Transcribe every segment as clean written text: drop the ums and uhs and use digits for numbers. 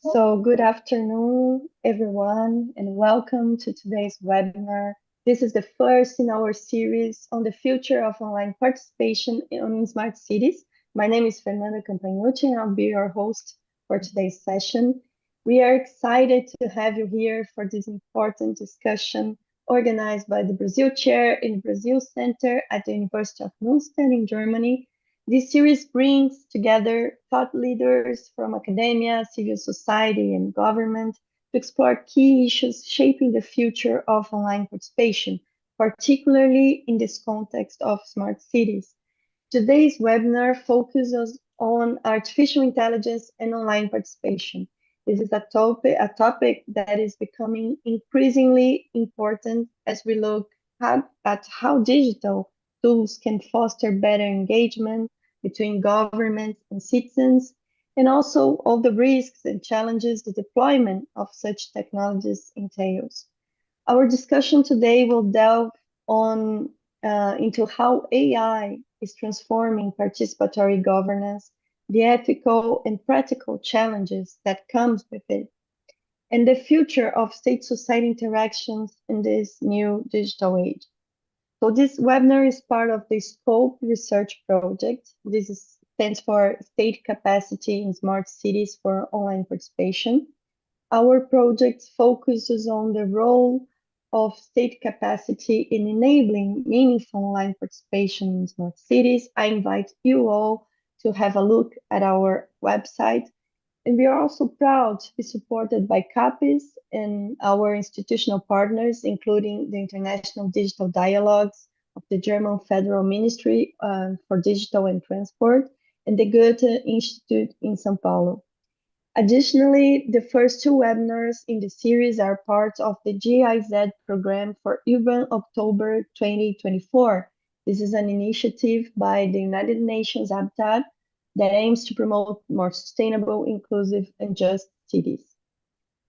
So, good afternoon, everyone, and welcome to today's webinar. This is the first in our series on the future of online participation in smart cities. My name is Fernanda Campagnucci, and I'll be your host for today's session. We are excited to have you here for this important discussion organized by the Brazil Chair in the Brazil Center at the University of Münster in Germany. This series brings together thought leaders from academia, civil society, and government to explore key issues shaping the future of online participation, particularly in this context of smart cities. Today's webinar focuses on artificial intelligence and online participation. This is a topic that is becoming increasingly important as we look at how digital tools can foster better engagement between governments and citizens, and also all the risks and challenges the deployment of such technologies entails. Our discussion today will delve on into how AI is transforming participatory governance, the ethical and practical challenges that comes with it, and the future of state-society interactions in this new digital age. So this webinar is part of the SCOPE research project. Stands for State Capacity in Smart Cities for Online Participation. Our project focuses on the role of state capacity in enabling meaningful online participation in smart cities. I invite you all to have a look at our website. And we are also proud to be supported by CAPES and our institutional partners, including the International Digital Dialogues of the German Federal Ministry for Digital and Transport and the Goethe Institute in São Paulo. Additionally, the first two webinars in the series are part of the GIZ program for Urban October 2024. This is an initiative by the United Nations Habitat that aims to promote more sustainable, inclusive, and just cities.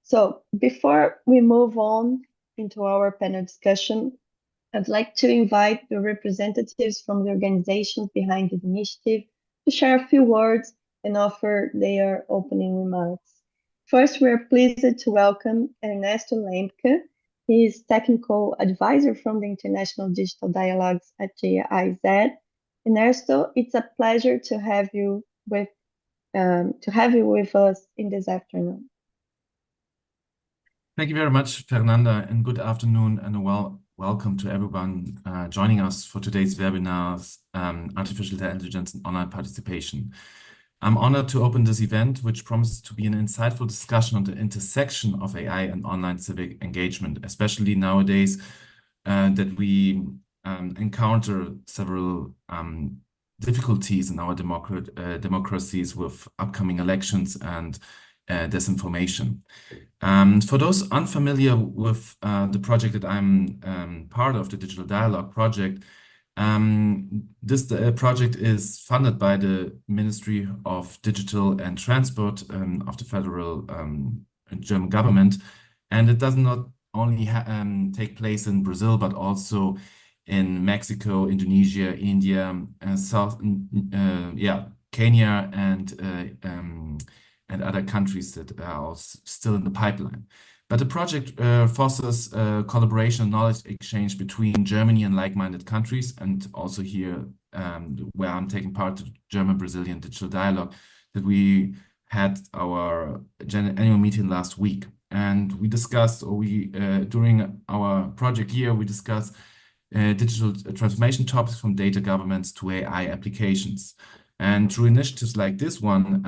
So before we move on into our panel discussion, I'd like to invite the representatives from the organizations behind the initiative to share a few words and offer their opening remarks. First, we are pleased to welcome Ernesto Lemke. He is technical advisor from the International Digital Dialogues at GIZ. Ernesto, it's a pleasure to have you with us in this afternoon. Thank you very much, Fernanda, and good afternoon and a welcome to everyone joining us for today's webinars, Artificial Intelligence and Online Participation. I'm honored to open this event, which promises to be an insightful discussion on the intersection of AI and online civic engagement, especially nowadays that we encounter several difficulties in our democracies with upcoming elections and disinformation. For those unfamiliar with the project that I'm part of, the Digital Dialogue project, this project is funded by the Ministry of Digital and Transport of the federal German government, and it does not only take place in Brazil, but also in Mexico, Indonesia, India, Kenya, and other countries that are still in the pipeline. But the project fosters collaboration and knowledge exchange between Germany and like-minded countries, and also here where I'm taking part, the German-Brazilian Digital Dialogue, that we had our annual meeting last week. And we discussed, during our project year, we discussed digital transformation topics from data governance to AI applications. And through initiatives like this one,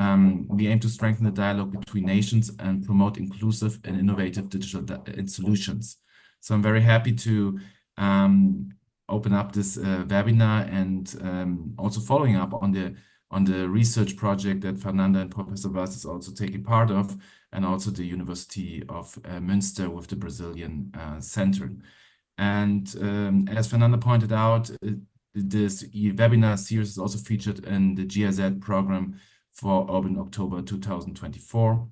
we aim to strengthen the dialogue between nations and promote inclusive and innovative digital solutions. So I'm very happy to open up this webinar and also following up on the research project that Fernanda and Professor Vaz is also taking part of, and also the University of Münster with the Brazilian Center. And as Fernanda pointed out, this webinar series is also featured in the GIZ program for Urban October 2024,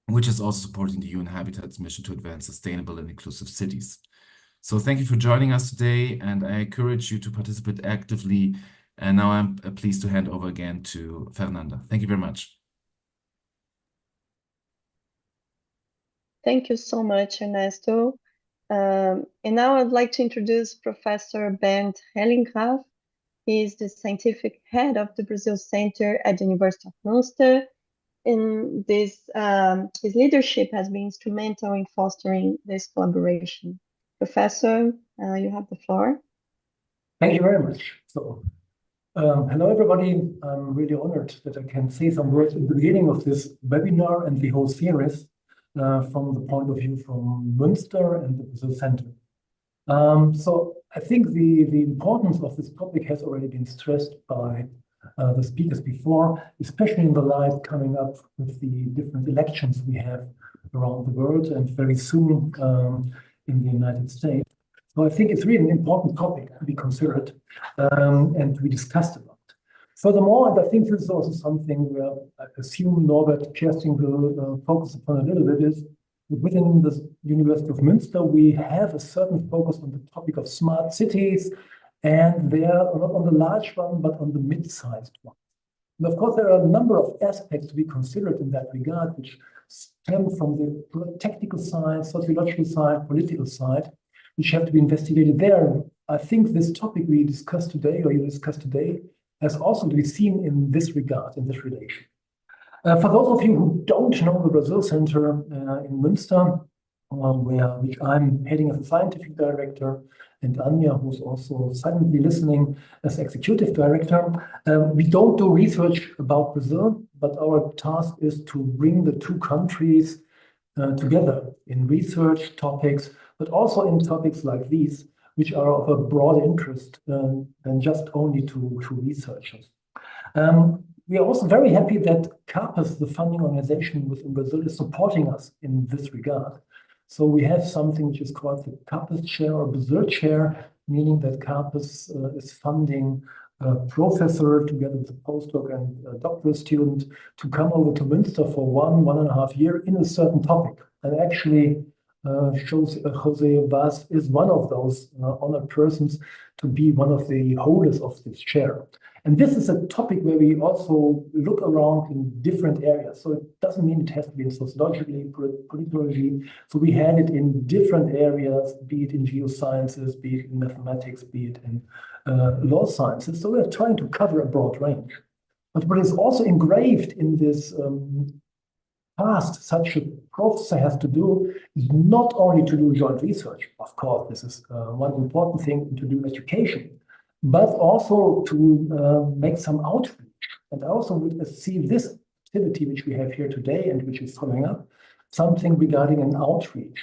which is also supporting the UN Habitat's mission to advance sustainable and inclusive cities. So thank you for joining us today, and I encourage you to participate actively. And now I'm pleased to hand over again to Fernanda. Thank you very much. Thank you so much, Ernesto. And now I'd like to introduce Professor Bernd Hellingraf. He is the scientific head of the Brazil Center at the University of Münster. And his leadership has been instrumental in fostering this collaboration. Professor, you have the floor. Thank you very much. Hello, everybody. I'm really honored that I can say some words at the beginning of this webinar and the whole series from the point of view from Münster and the Brazil Center. I think the importance of this topic has already been stressed by the speakers before, especially in the light coming up with the different elections we have around the world and very soon in the United States. So I think it's really an important topic to be considered and to be discussed about. Furthermore, and I think this is also something where I assume Norbert Kersting will focus upon a little bit, is within the University of Münster, we have a certain focus on the topic of smart cities, and they are not on the large one, but on the mid-sized one. And of course, there are a number of aspects to be considered in that regard, which stem from the technical side, sociological side, political side, which have to be investigated there. I think this topic we discussed today, or you discussed today, has also to be seen in this regard, in this relation. For those of you who don't know the Brazil Center in Münster, which I'm heading as a scientific director, and Anja, who's also silently listening as executive director, we don't do research about Brazil, but our task is to bring the two countries together in research topics, but also in topics like these, which are of a broad interest than just only to researchers. We are also very happy that CAPES, the funding organization within Brazil, is supporting us in this regard. So we have something which is called the CAPES Chair or Brazil Chair, meaning that CAPES is funding a professor together with a postdoc and a doctoral student to come over to Münster for 1.5 years in a certain topic. And actually, Jose Vaz is one of those honored persons to be one of the holders of this chair. And this is a topic where we also look around in different areas. So it doesn't mean it has to be in sociology, politology. So we had it in different areas, be it in geosciences, be it in mathematics, be it in law sciences. So we're trying to cover a broad range. But what is also engraved in this task such a professor has to do is not only to do joint research. Of course, this is one important thing, to do education, but also to make some outreach. And I also would see this activity which we have here today and which is following up, something regarding an outreach.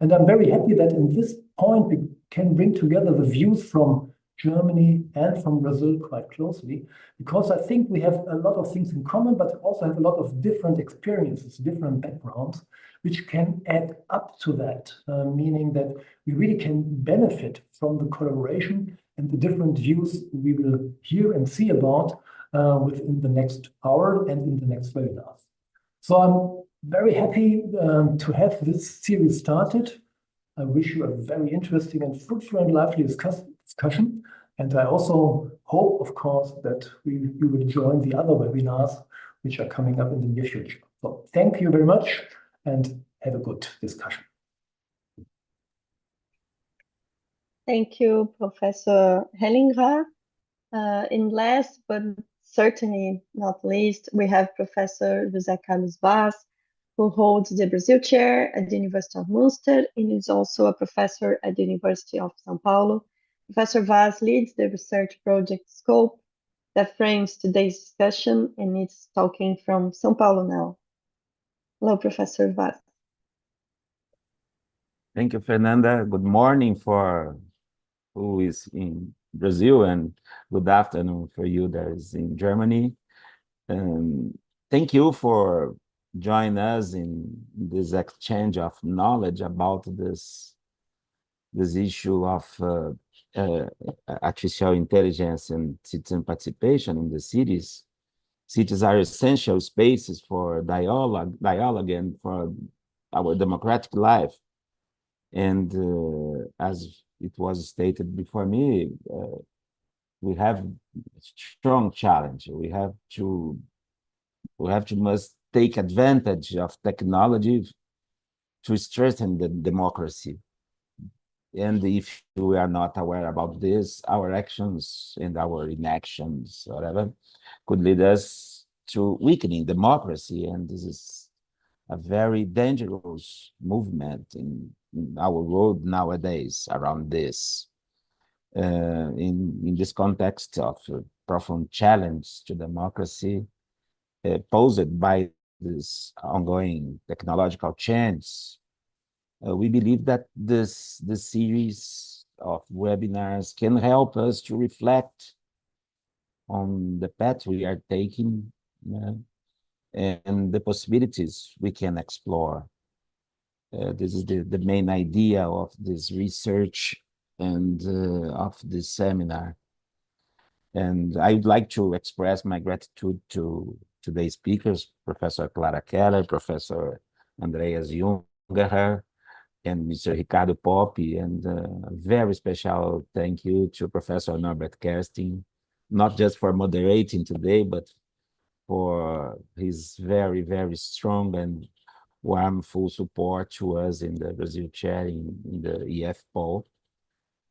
And I'm very happy that in this point we can bring together the views from Germany and from Brazil quite closely, because I think we have a lot of things in common, but also have a lot of different experiences, different backgrounds, which can add up to that, meaning that we really can benefit from the collaboration and the different views we will hear and see about within the next hour and in the next webinars. So I'm very happy to have this series started. I wish you a very interesting and fruitful and lively discussion. And I also hope, of course, that you will join the other webinars which are coming up in the near future. So thank you very much and have a good discussion. Thank you, Professor Hellingraf. And last but certainly not least, we have Professor José Carlos Vaz, who holds the Brazil Chair at the University of Münster and is also a professor at the University of São Paulo. Professor Vaz leads the research project Scope that frames today's discussion, and it's talking from São Paulo now. Hello, Professor Vaz. Thank you, Fernanda. Good morning for who is in Brazil, and good afternoon for you that is in Germany. Thank you for joining us in this exchange of knowledge about this issue of artificial intelligence and citizen participation in the cities. Cities are essential spaces for dialogue and for our democratic life. And as it was stated before me, we have a strong challenge. We have to must take advantage of technology to strengthen the democracy. And if we are not aware about this, our actions and our inactions, whatever, could lead us to weakening democracy. And this is a very dangerous movement in our world nowadays around this. In this context of a profound challenge to democracy posed by this ongoing technological change, we believe that this series of webinars can help us to reflect on the path we are taking, and the possibilities we can explore. This is the main idea of this research and of this seminar. And I would like to express my gratitude to today's speakers, Professor Clara Keller, Professor Andreas Junger, and Mr. Ricardo Poppi, and a very special thank you to Professor Norbert Kersting, not just for moderating today, but for his very, very strong and warm full support to us in the Brazil chair in the EF poll.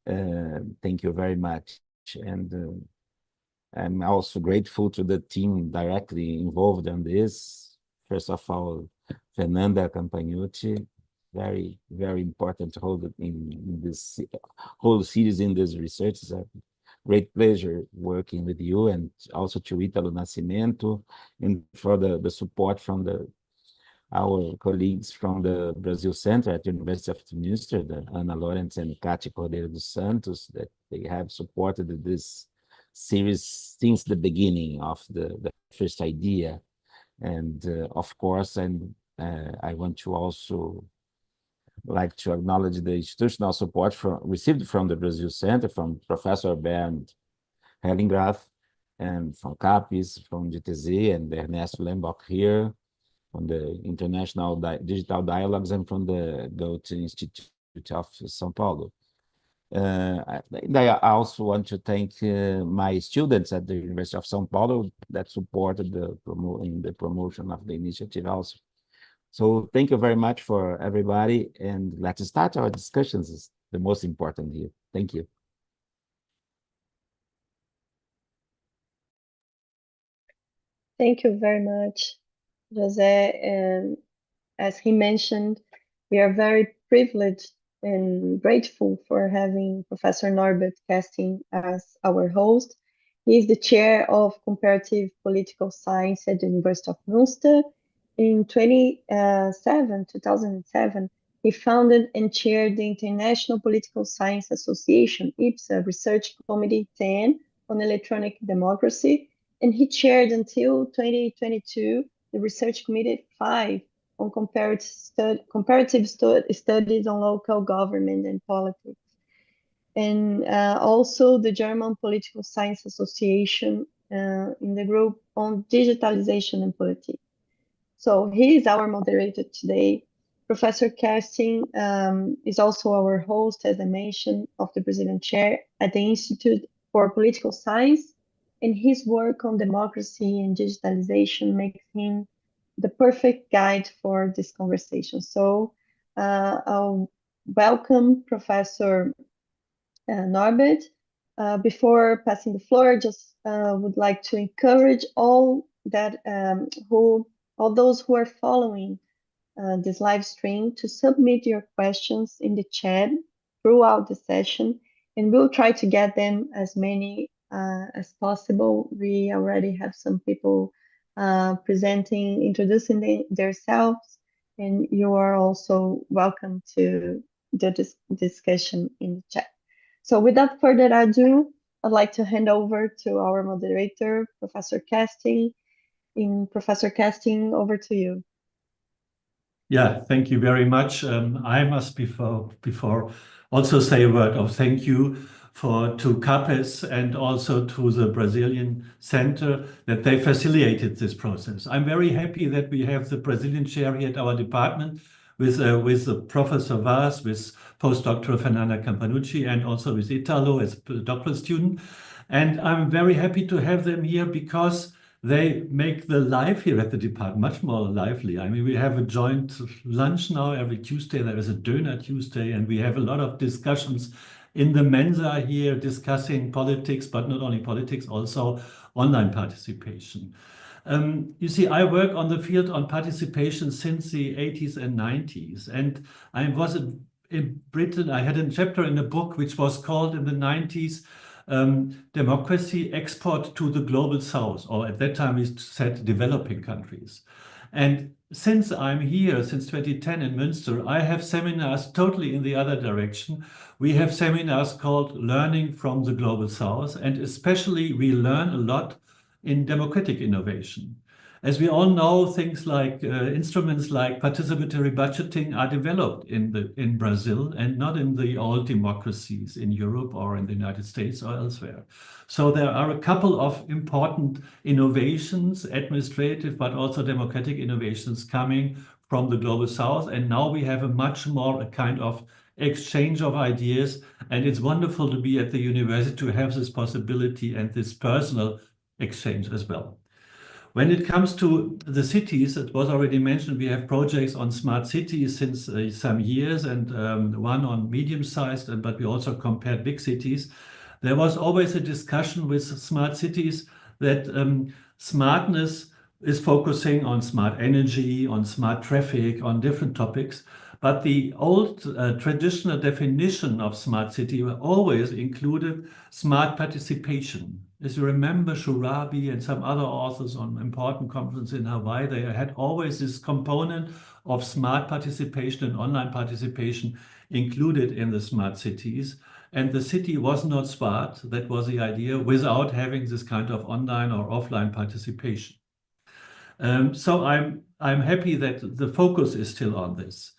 Thank you very much. And I'm also grateful to the team directly involved in this. First of all, Fernanda Campagnucci, very, very important role in this whole series in this research. It's a great pleasure working with you, and also to Italo Nascimento, and for the support from our colleagues from the Brazil Center at the University of Westminster, Ana Lawrence and Cátia Cordeiro dos Santos, that they have supported this series since the beginning of the first idea. And of course, I want to also like to acknowledge the institutional support received from the Brazil Center, from Professor Bernd Hellingraf, and from CAPES, from GTZ, and Ernesto Lembach here, from the International Digital Dialogues, and from the Goethe Institute of São Paulo. I also want to thank my students at the University of São Paulo that supported in the promotion of the initiative also. So thank you very much for everybody, and let's start our discussions. Is the most important here. Thank you. Thank you very much, Jose. And as he mentioned, we are very privileged and grateful for having Professor Norbert Kersting as our host. He is the chair of Comparative Political Science at the University of Münster. In 2007, he founded and chaired the International Political Science Association, IPSA, Research Committee 10 on Electronic Democracy, and he chaired until 2022 the Research Committee 5 on comparative studies on local government and politics, and also the German Political Science Association in the group on digitalization and politics. So he is our moderator today. Professor Kersting is also our host, as I mentioned, of the Brazilian chair at the Institute for Political Science, and his work on democracy and digitalization makes him the perfect guide for this conversation. So I'll welcome Professor Norbert. Before passing the floor, just would like to encourage all those who are following this live stream to submit your questions in the chat throughout the session, and we'll try to get them as many as possible. We already have some people introducing themselves, and you are also welcome to the discussion in the chat. So without further ado, I'd like to hand over to our moderator, Professor Kersting. Professor Kersting, over to you. Yeah, thank you very much. I must before also say a word of thank you to CAPES and also to the Brazilian Center that they facilitated this process. I'm very happy that we have the Brazilian chair here at our department with the Professor Vaz, with postdoctoral Fernanda Campagnucci, and also with Italo as a doctoral student. And I'm very happy to have them here because they make the life here at the department much more lively. I mean, we have a joint lunch now every Tuesday. There is a Döner Tuesday, and we have a lot of discussions in the Mensa here discussing politics, but not only politics, also online participation. You see, I work on the field on participation since the 80s and 90s, and I was in Britain. I had a chapter in a book which was called in the 90s Democracy Export to the Global South, or at that time we said developing countries. And since I'm here, since 2010 in Münster, I have seminars totally in the other direction. We have seminars called Learning from the Global South, and especially we learn a lot in democratic innovation. As we all know, things like instruments like participatory budgeting are developed in Brazil and not in the old democracies in Europe or in the United States or elsewhere. So there are a couple of important innovations, administrative but also democratic innovations coming from the Global South. And now we have a much more a kind of exchange of ideas. And it's wonderful to be at the university to have this possibility and this personal exchange as well. When it comes to the cities, it was already mentioned, we have projects on smart cities since some years, and one on medium-sized, but we also compared big cities. There was always a discussion with smart cities that smartness is focusing on smart energy, on smart traffic, on different topics. But the old traditional definition of smart city always included smart participation. As you remember, Shurabi and some other authors on important conferences in Hawaii, they had always this component of smart participation and online participation included in the smart cities. And the city was not smart, that was the idea, without having this kind of online or offline participation. So I'm happy that the focus is still on this.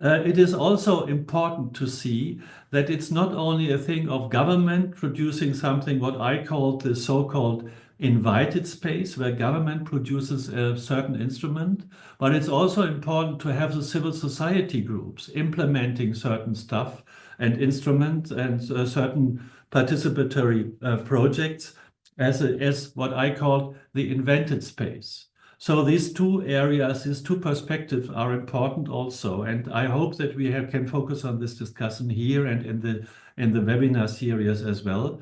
It is also important to see that it's not only a thing of government producing something, what I call the so-called invited space, where government produces a certain instrument, but it's also important to have the civil society groups implementing certain stuff and instruments and certain participatory projects as what I call the invented space. So these two areas, these two perspectives are important also, and I hope that we can focus on this discussion here and in the webinar series as well.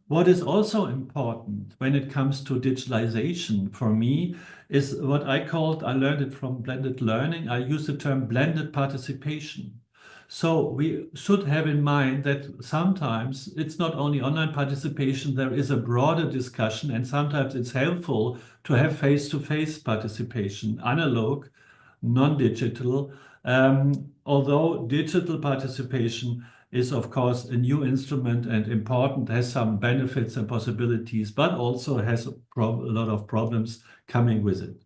What is also important when it comes to digitalization for me is what I learned it from blended learning. I use the term blended participation. So we should have in mind that sometimes it's not only online participation, there is a broader discussion, and sometimes it's helpful to have face-to-face participation, analog, non-digital, although digital participation is of course a new instrument and important, has some benefits and possibilities, but also has a lot of problems coming with it.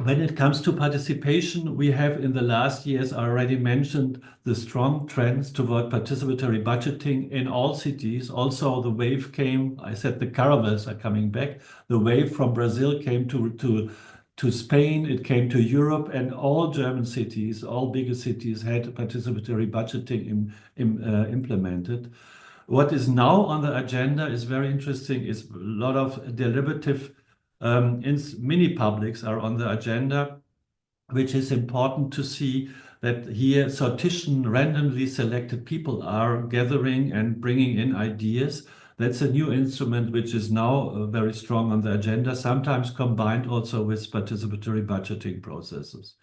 When it comes to participation, we have in the last years already mentioned the strong trends toward participatory budgeting in all cities. Also, the wave came, I said the caravels are coming back. The wave from Brazil came to Spain, it came to Europe, and all German cities, all bigger cities had participatory budgeting implemented. What is now on the agenda is very interesting, is a lot of deliberative mini publics are on the agenda, which is important to see that here sortition, randomly selected people are gathering and bringing in ideas. That's a new instrument which is now very strong on the agenda, sometimes combined also with participatory budgeting processes.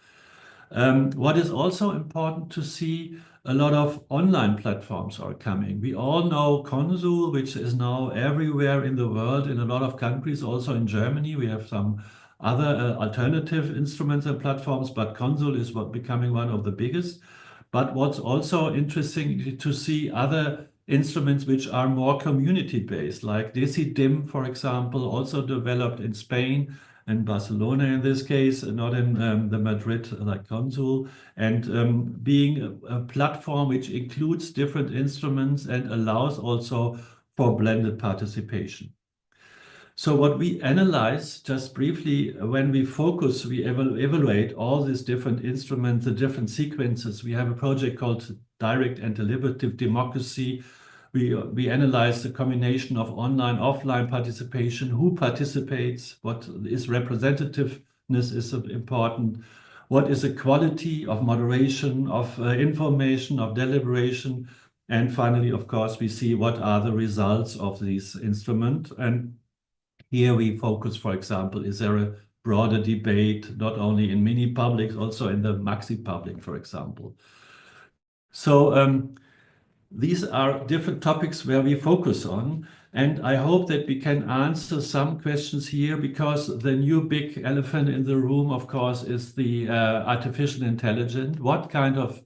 What is also important to see, a lot of online platforms are coming. We all know Consul, which is now everywhere in the world, in a lot of countries, also in Germany. We have some other alternative instruments and platforms, but Consul is becoming one of the biggest. But what's also interesting to see other instruments which are more community-based, like Decidim, for example, also developed in Spain and Barcelona in this case, not in the Madrid like Consul, and being a platform which includes different instruments and allows also for blended participation. So what we analyze just briefly, when we focus, we evaluate all these different instruments, the different sequences. We have a project called Direct and Deliberative Democracy, We analyze the combination of online, offline participation, who participates, what is representativeness is important, what is the quality of moderation, of information, of deliberation, and finally, of course, we see what are the results of these instruments. And here we focus, for example, is there a broader debate, not only in mini publics, also in the maxi public, for example. So these are different topics where we focus on. And I hope that we can answer some questions here, because the new big elephant in the room, of course, is the artificial intelligence. What kind of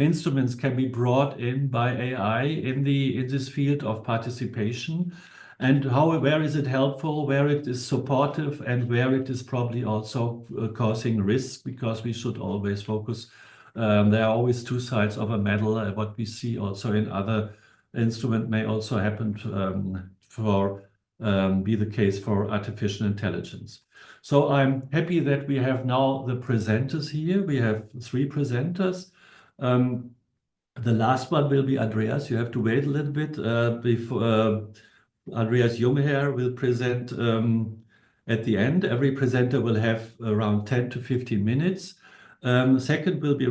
instruments can be brought in by AI in this field of participation? And where is it helpful, where it is supportive, and where it is probably also causing risk, because we should always focus. There are always two sides of a medal. What we see also in other instruments may also happen be the case for artificial intelligence. So I'm happy that we have now the presenters here. We have 3 presenters. The last one will be Andreas. You have to wait a little bit before Andreas Jungherr will present at the end. Every presenter will have around 10 to 15 minutes. Second will be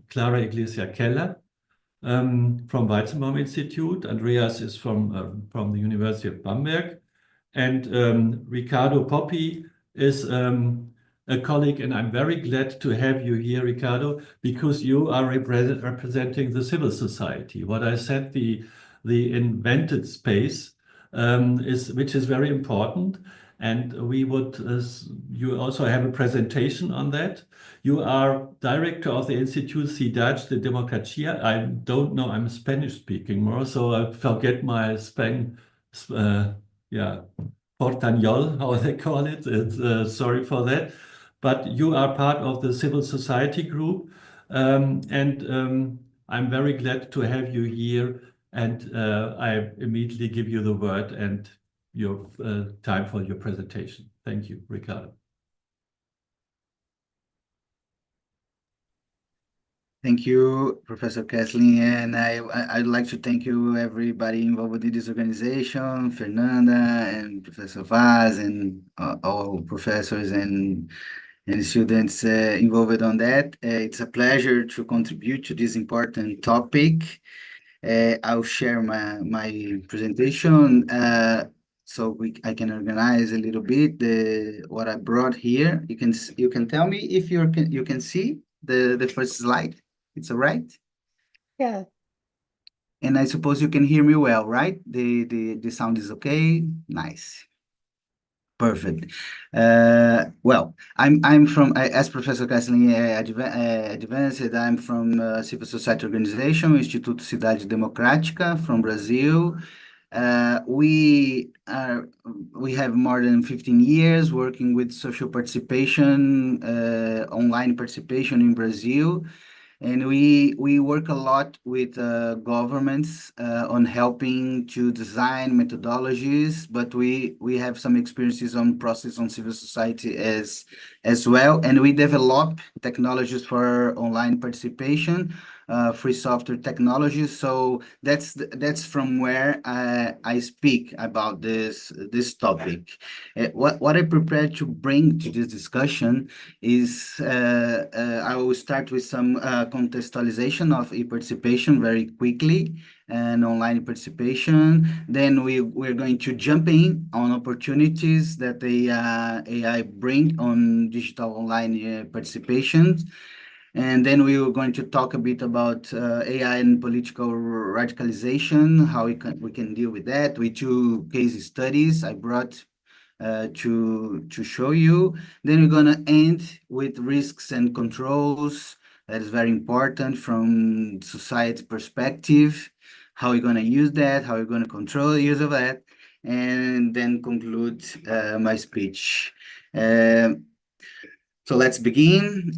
Clara Iglesia Keller from Weizenbaum Institute. Andreas is from the University of Bamberg. And Ricardo Poppi is a colleague, and I'm very glad to have you here, Ricardo, because you are representing the civil society. What I said, the invented space, which is very important. And we would, you also have a presentation on that. You are director of the Instituto Cidade de Democracia. I don't know, I'm Spanish speaking more, so I forget my portañol, how they call it. Sorry for that. But you are part of the civil society group. I'm very glad to have you here. And I immediately give you the word and your time for your presentation. Thank you, Ricardo. Thank you, Professor Kessling, and I'd like to thank you, everybody involved in this organization, Fernanda and Professor Vaz, and all professors and students involved on that. It's a pleasure to contribute to this important topic. I'll share my presentation so I can organize a little bit what I brought here. You can tell me if you can see the first slide. It's all right? Yeah. And I suppose you can hear me well, right? The sound is okay? Nice. Perfect. Well, I'm from, as Professor Kessling advanced, I'm from civil society organization, Instituto Cidade Democrática from Brazil. We have more than 15 years working with social participation, online participation in Brazil. And we work a lot with governments on helping to design methodologies, but we have some experiences on process on civil society as well. And we develop technologies for online participation, free software technologies. So that's from where I speak about this topic. What I prepared to bring to this discussion is I will start with some contextualization of e-participation very quickly and online participation. Then we're going to jump in on opportunities that the AI bring on digital online participation. And then we were going to talk a bit about AI and political radicalization, how we can deal with that with 2 case studies I brought to show you. Then we're going to end with risks and controls. That is very important from society perspective. How we're going to use that, how we're going to control the use of that, and then conclude my speech. So let's begin.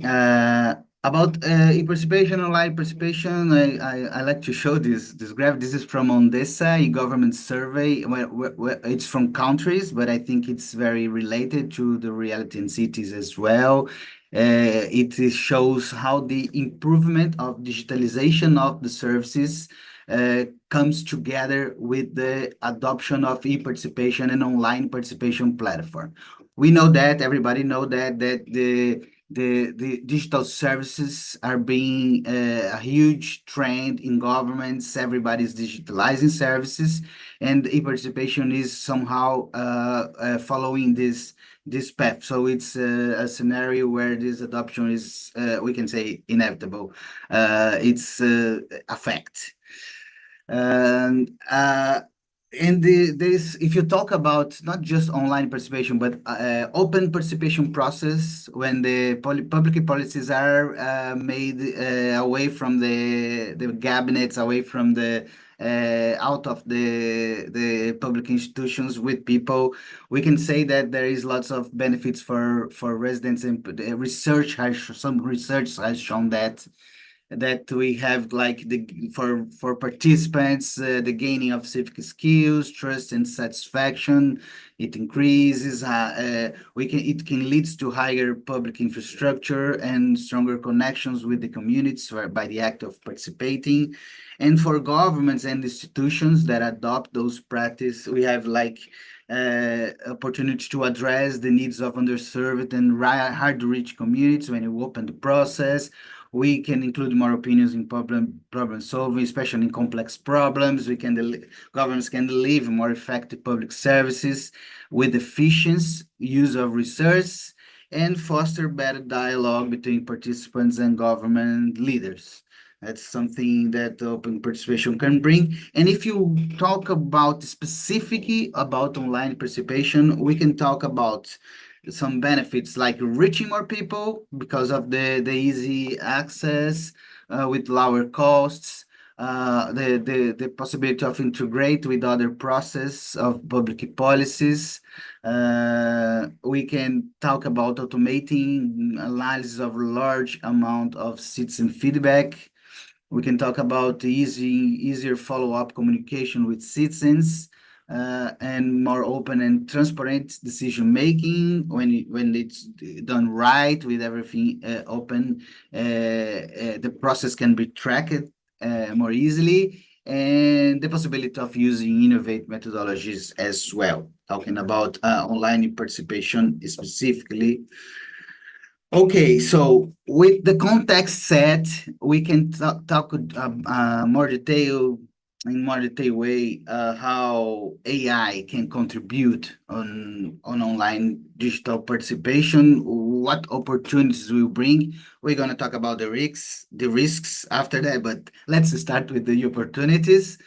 About e-participation, online participation, I like to show this graph. This is from Ondesa, a government survey. Where it's from countries, but I think it's very related to the reality in cities as well. Shows how the improvement of digitalization of the services comes together with the adoption of e-participation and online participation platform. We know that, everybody know that the digital services are being a huge trend in governments. Everybody's digitalizing services, and e-participation is somehow following this path. So it's a scenario where this adoption is, we can say, inevitable. It's a fact. And this, if you talk about not just online participation, but open participation process, when the public policies are made away from the cabinets, away from the out of the public institutions with people, we can say that there is lots of benefits for residents, and some research has shown that we have, like, for participants, the gaining of civic skills, trust and satisfaction. It increases. It can lead to higher public infrastructure and stronger connections with the communities by the act of participating. And for governments and institutions that adopt those practices, we have, like, opportunity to address the needs of underserved and hard to reach communities. When you open the process, we can include more opinions in problem solving, especially in complex problems. Governments can deliver more effective public services with efficient use of resources and foster better dialogue between participants and government leaders. That's something that open participation can bring. And if you talk about specifically about online participation, we can talk about some benefits like reaching more people because of the easy access with lower costs, the possibility of integrate with other process of public policies. We can talk about automating analysis of large amount of citizen feedback. We can talk about easier follow-up communication with citizens, and more open and transparent decision-making when it's done right, with everything open. The process can be tracked more easily, and the possibility of using innovative methodologies as well. Talking about online participation specifically. Okay, so with the context set, we can talk in more detail way how AI can contribute on online digital participation, what opportunities will bring. We're going to talk about the risks after that, but let's start with the opportunities.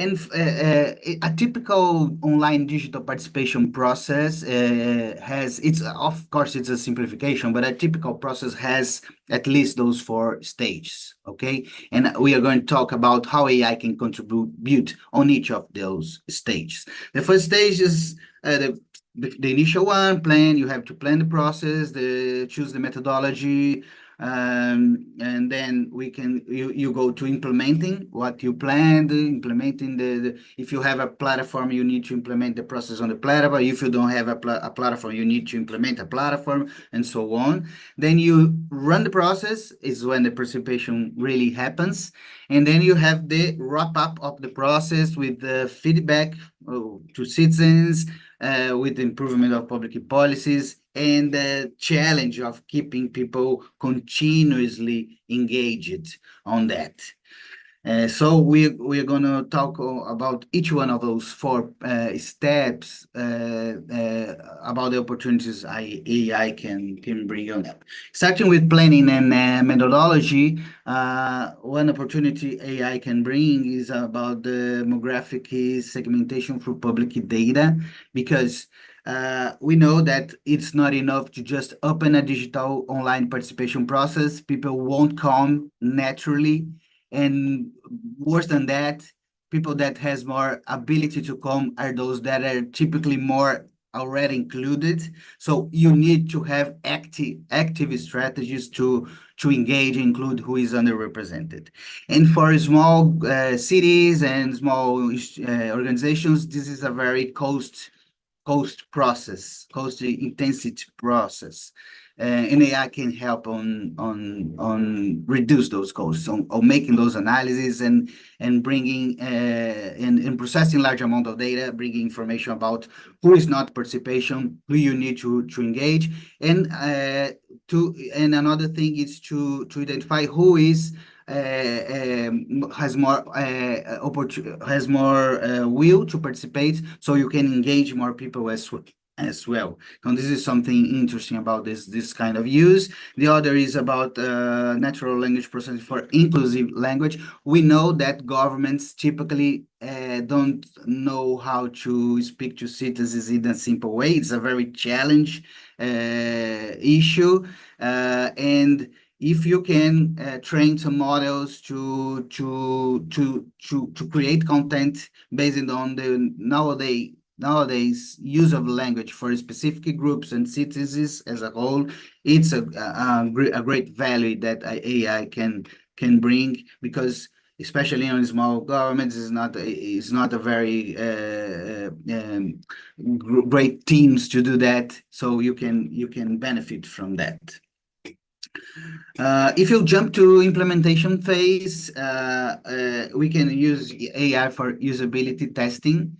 And a typical online digital participation process of course, it's a simplification, but a typical process has at least those 4 stages, okay? And we are going to talk about how AI can contribute on each of those stages. The first stage is the initial one, plan. You have to plan the process, choose the methodology, and then you go to implementing what you planned, implementing if you have a platform, you need to implement the process on the platform. If you don't have a platform, you need to implement a platform, and so on. Then you run the process, is when the participation really happens. And then you have the wrap up of the process with the feedback to citizens, with the improvement of public policies, and the challenge of keeping people continuously engaged on that. So we're going to talk about each one of those 4 steps, about the opportunities AI can bring on that. Starting with planning and methodology, one opportunity AI can bring is about the demographic segmentation through public data, because we know that it's not enough to just open a digital online participation process. People won't come naturally. And worse than that, people that has more ability to come are those that are typically more already included. So you need to have active strategies to engage and include who is underrepresented. And for small cities and small organizations, this is a very cost intensity process. And AI can help on reduce those costs, on making those analyses and bringing and processing large amount of data, bringing information about who is not participation, who you need to engage, and another thing is to identify who is has more will to participate, so you can engage more people as well. And this is something interesting about this kind of use. The other is about natural language processing for inclusive language. We know that governments typically don't know how to speak to citizens in a simple way. It's a very challenge issue, and if you can train some models to create content based on the nowadays use of language for specific groups and citizens as a whole, it's a great value that AI can bring, because especially on small governments, is not a very great teams to do that. So you can benefit from that. If you jump to implementation phase, we can use AI for usability testing,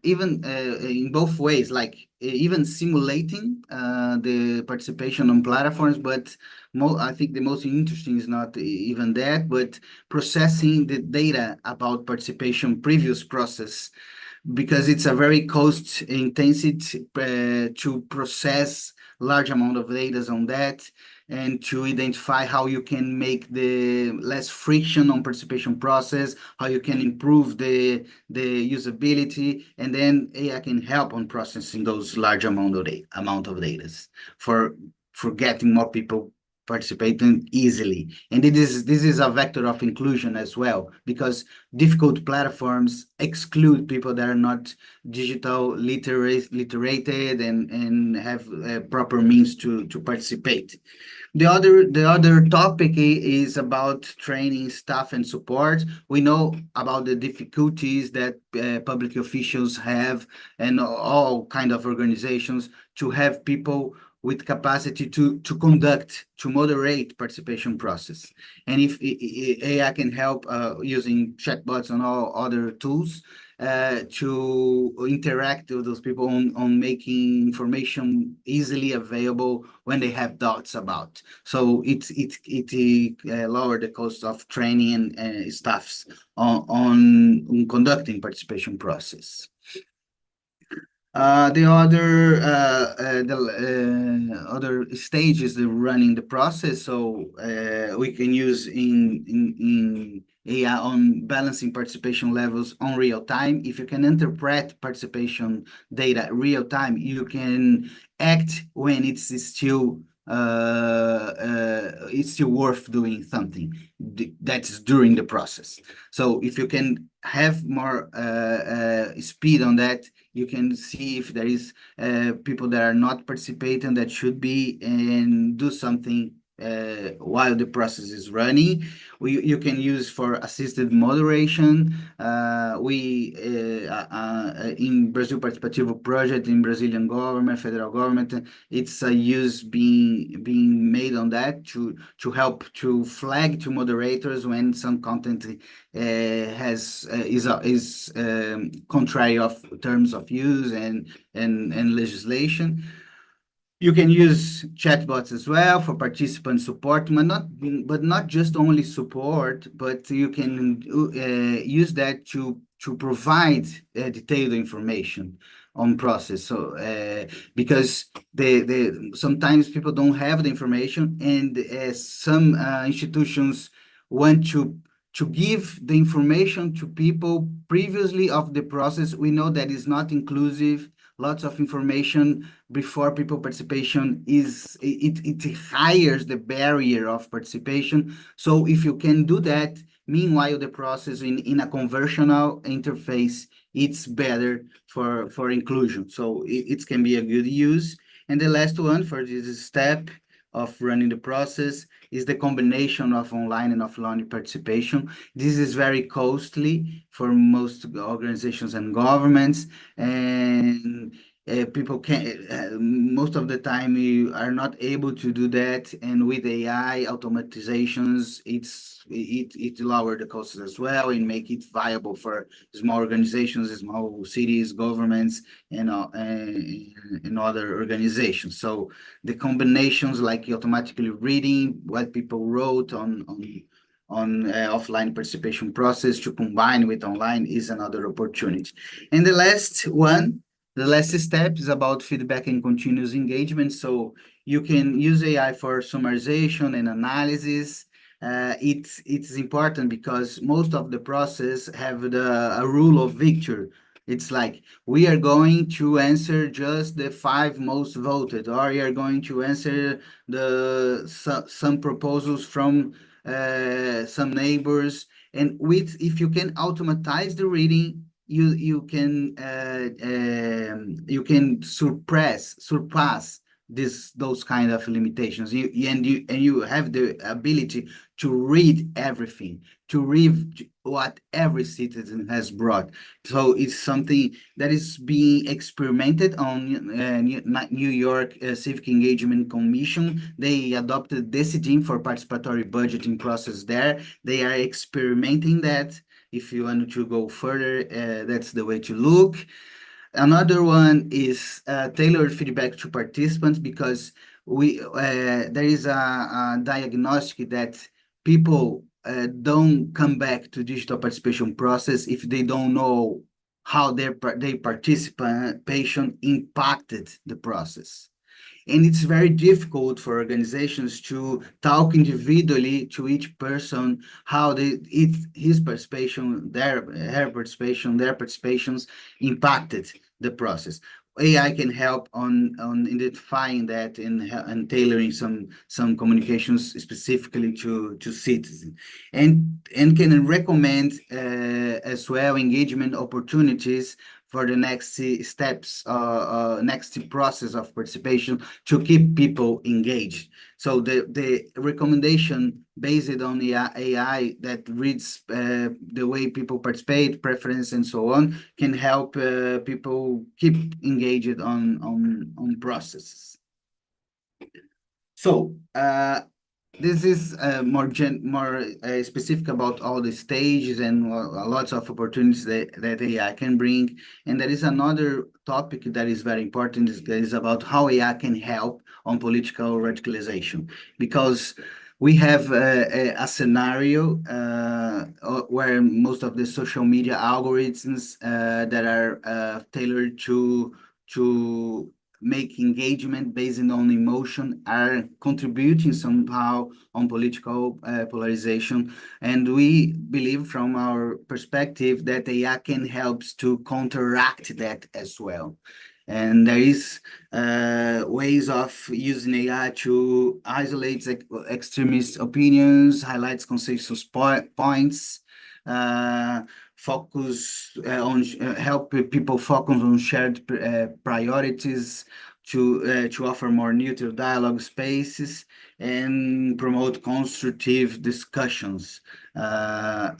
even in both ways, like even simulating the participation on platforms. But I think the most interesting is not even that, but processing the data about participation previous process, because it's a very cost intensive to process large amount of data on that, and to identify how you can make the less friction on participation process, how you can improve the usability, and then AI can help on processing those large amount of data for getting more people participating easily. And this is a vector of inclusion as well, because difficult platforms exclude people that are not digital literated and have proper means to participate. The other topic is about training staff and support. We know about the difficulties that public officials have, and all kind of organizations, to have people with capacity to moderate participation process. And if AI can help using chatbots and all other tools to interact with those people on making information easily available when they have doubts about. So it lower the cost of training and staffs on conducting participation process. The other stage is the running the process. So we can use in AI on balancing participation levels on real time. If you can interpret participation data real time, you can act when it's still worth doing something that's during the process. So if you can have more speed on that, you can see if there is people that are not participating that should be, and do something while the process is running. You can use for assisted moderation. We in Brazil Participativo project in Brazilian government, federal government, it's a use being made on that to help to flag to moderators when some content is contrary of terms of use and legislation. You can use chatbots as well for participant support, but not just only support, but you can use that to provide detailed information on process. So because sometimes people don't have the information, and some institutions want to give the information to people previously of the process. We know that is not inclusive. Lots of information before people participation it hires the barrier of participation. So if you can do that, meanwhile the process in a conversational interface, it's better for inclusion. So it can be a good use. And the last one for this step of running the process is the combination of online and offline participation. This is very costly for most organizations and governments, and people can most of the time you are not able to do that. And with AI automatizations, it lower the costs as well and make it viable for small organizations, small cities, governments, and other organizations. So the combinations like automatically reading what people wrote on offline participation process to combine with online is another opportunity. And the last step is about feedback and continuous engagement. So you can use AI for summarization and analysis. It's important because most of the process have a rule of victory. It's like we are going to answer just the 5 most voted, or we are going to answer some proposals from some neighbors. And if you can automatize the reading, you can surpass those kind of limitations. You have the ability to read everything, to read what every citizen has brought. So it's something that is being experimented on New York Civic Engagement Commission. They adopted decision for participatory budgeting process there. They are experimenting that. If you want to go further, that's the way to look. Another one is tailored feedback to participants, because there is a diagnostic that people don't come back to digital participation process if they don't know how their participation impacted the process. And it's very difficult for organizations to talk individually to each person how his participation, her participation, their participations impacted the process. AI can help on identifying that and tailoring some communications specifically to citizens, and can recommend as well engagement opportunities for the next steps, next process of participation to keep people engaged. So the recommendation based on the AI that reads the way people participate, preference, and so on, can help people keep engaged on processes. So this is more specific about all the stages and lots of opportunities that AI can bring. And there is another topic that is very important, is about how AI can help on political radicalization, because we have a scenario where most of the social media algorithms that are tailored to make engagement based on emotion are contributing somehow on political polarization. And we believe from our perspective that AI can help to counteract that as well. And there is ways of using AI to isolate extremist opinions, highlights consensus points, focus on help people focus on shared priorities, to offer more neutral dialogue spaces and promote constructive discussions on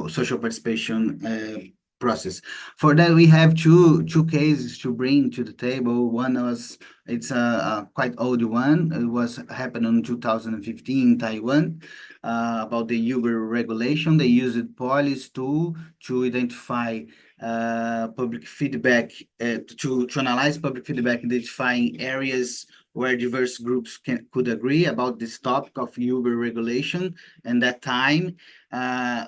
social participation process. For that, we have two cases to bring to the table. One was, it's a quite old one. It was happened in 2015 in Taiwan, about the Uber regulation. They used Polis tool to identify public feedback, to analyze public feedback, identifying areas where diverse groups could agree about this topic of Uber regulation and that time.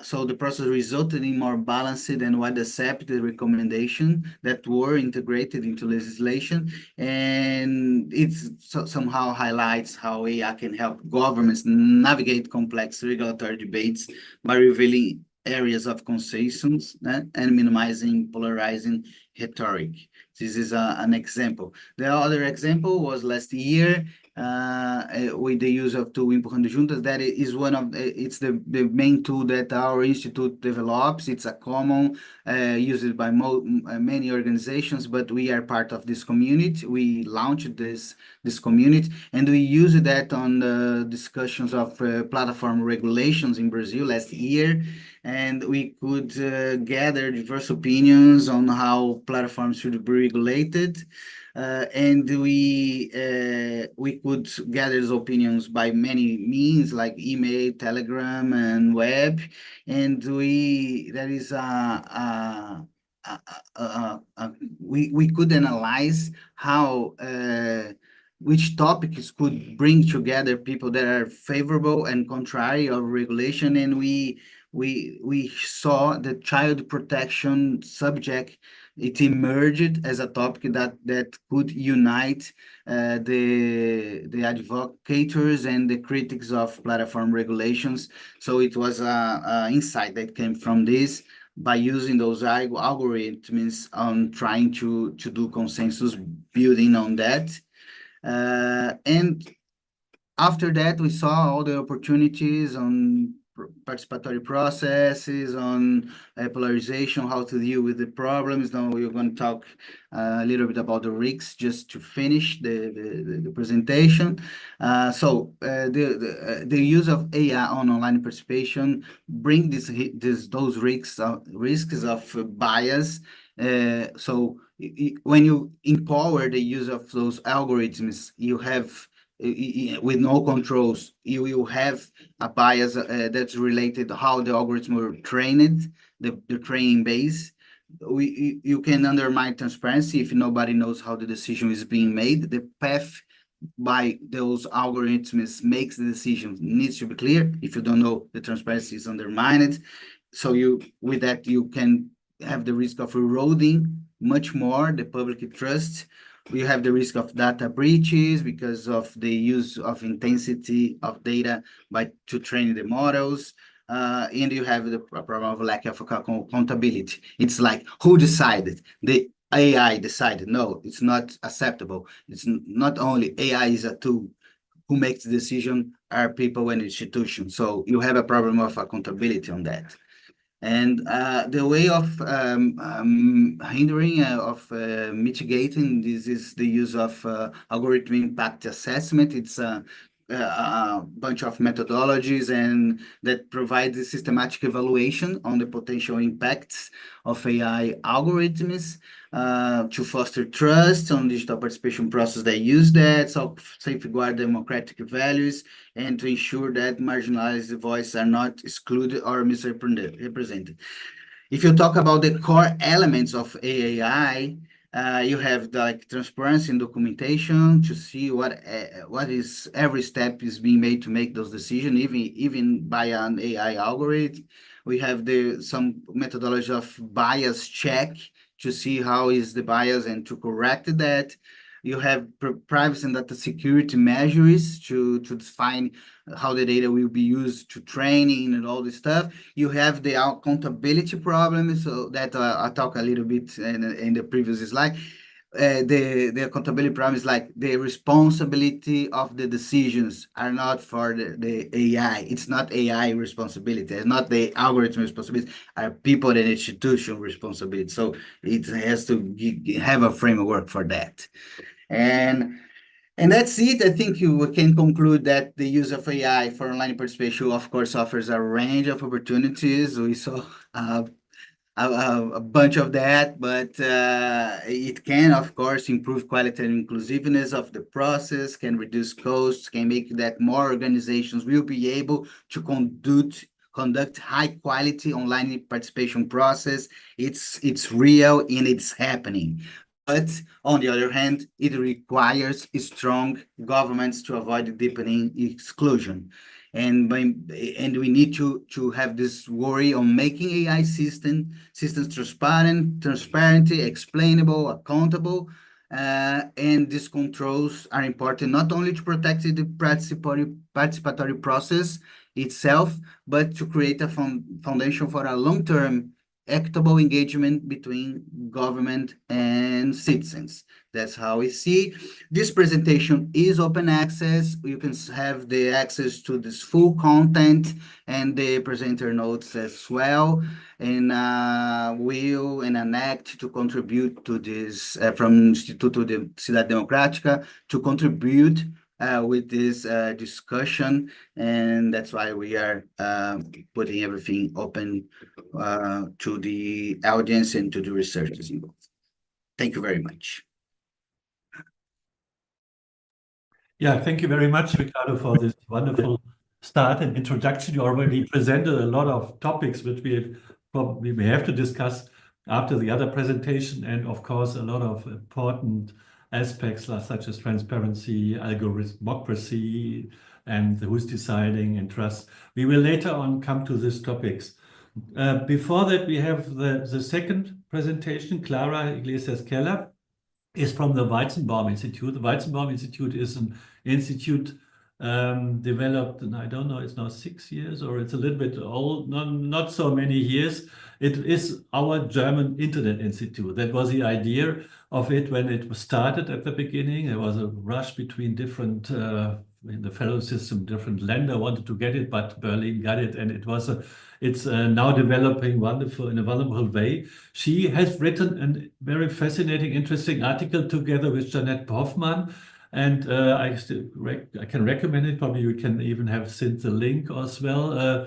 So the process resulted in more balanced and wide accepted recommendations that were integrated into legislation. And it somehow highlights how AI can help governments navigate complex regulatory debates by revealing areas of consensus and minimizing polarizing rhetoric. This is an example. The other example was last year. with the use of tool Empurrando Juntas. That is one of it's the main tool that our institute develops. It's a common used by many organizations, but we are part of this community. We launched this community, and we used that on the discussions of platform regulations in Brazil last year, and we could gather diverse opinions on how platforms should be regulated. And we could gather those opinions by many means like email, Telegram, and web. And we could analyze how which topics could bring together people that are favorable and contrary of regulation, and we saw the child protection subject. It emerged as a topic that could unite the advocates and the critics of platform regulations. So it was a insight that came from this by using those algorithms on trying to do consensus building on that. And after that, we saw all the opportunities on participatory processes, on polarization, how to deal with the problems. Now we're going to talk a little bit about the risks just to finish the presentation. The use of AI on online participation bring those risks of bias. When you empower the use of those algorithms, you have with no controls, you will have a bias that's related to how the algorithms were trained, the training base. You can undermine transparency if nobody knows how the decision is being made. The path by those algorithms makes the decision needs to be clear. If you don't know, the transparency is undermined. So with that, you can have the risk of eroding much more the public trust. We have the risk of data breaches because of the use of intensity of data to train the models. And you have the problem of lack of accountability. It's like, who decided? The AI decided. No, it's not acceptable. It's not only AI is a tool. Who makes the decision are people and institutions. So you have a problem of accountability on that. And the way of hindering, mitigating this is the use of algorithm impact assessment. It's a bunch of methodologies and that provide the systematic evaluation on the potential impacts of AI algorithms to foster trust on digital participation process that use that, so safeguard democratic values, and to ensure that marginalized voices are not excluded or misrepresented. If you talk about the core elements of AI, you have like transparency and documentation to see what is every step is being made to make those decisions, even by an AI algorithm. We have some methodology of bias check to see how is the bias and to correct that. You have privacy and data security measures to define how the data will be used to training and all this stuff. You have the accountability problem, so that I talk a little bit in the previous slide. The accountability problem is like the responsibility of the decisions are not for the AI. It's not AI responsibility. It's not the algorithm responsibility. Are people and institution responsibility. So it has to have a framework for that. And that's it. I think we can conclude that the use of AI for online participation, of course, offers a range of opportunities. We saw a bunch of that, but it can, of course, improve quality and inclusiveness of the process, can reduce costs, can make that more organizations will be able to conduct high quality online participation process. It's real and it's happening. But on the other hand, it requires strong governments to avoid deepening exclusion. And we need to have this worry on making AI systems transparent, explainable, accountable. And these controls are important not only to protect the participatory process itself, but to create a foundation for a long-term equitable engagement between government and citizens. That's how we see. This presentation is open access. You can have the access to this full content and the presenter notes as well. And will and act to contribute to this from Instituto de Cidade Democrática to contribute with this discussion, and that's why we are putting everything open to the audience and to the researchers involved. Thank you very much. Yeah, thank you very much, Ricardo, for this wonderful start and introduction. You already presented a lot of topics which we probably may have to discuss after the other presentation, and of course a lot of important aspects such as transparency, algorithmocracy, and who's deciding and trust. We will later on come to these topics. Before that, we have the second presentation. Clara Iglesias Keller is from the Weizenbaum Institute. The Weizenbaum Institute is an institute developed, and I don't know, it's now 6 years or it's a little bit old, not so many years. It is our German Internet Institute. That was the idea of it when it was started at the beginning. There was a rush between different, in the fellow system, different lender wanted to get it, but Berlin got it, and it's now developing in a wonderful way. She has written a very fascinating, interesting article together with Jeanette Hoffmann, and I can recommend it. Probably you can even have sent the link as well.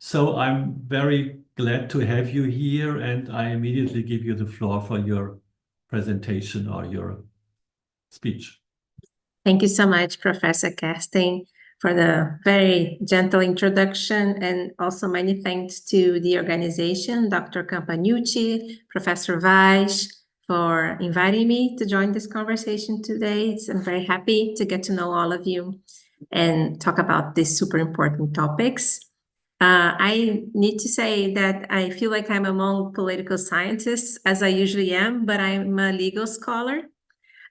So I'm very glad to have you here, and I immediately give you the floor for your presentation or your speech. Thank you so much, Professor Kersting, for the very gentle introduction, and also many thanks to the organization, Dr. Campanucci, Professor Weiss, for inviting me to join this conversation today. I'm very happy to get to know all of you and talk about these super important topics. I need to say that I feel like I'm among political scientists, as I usually am, but I'm a legal scholar.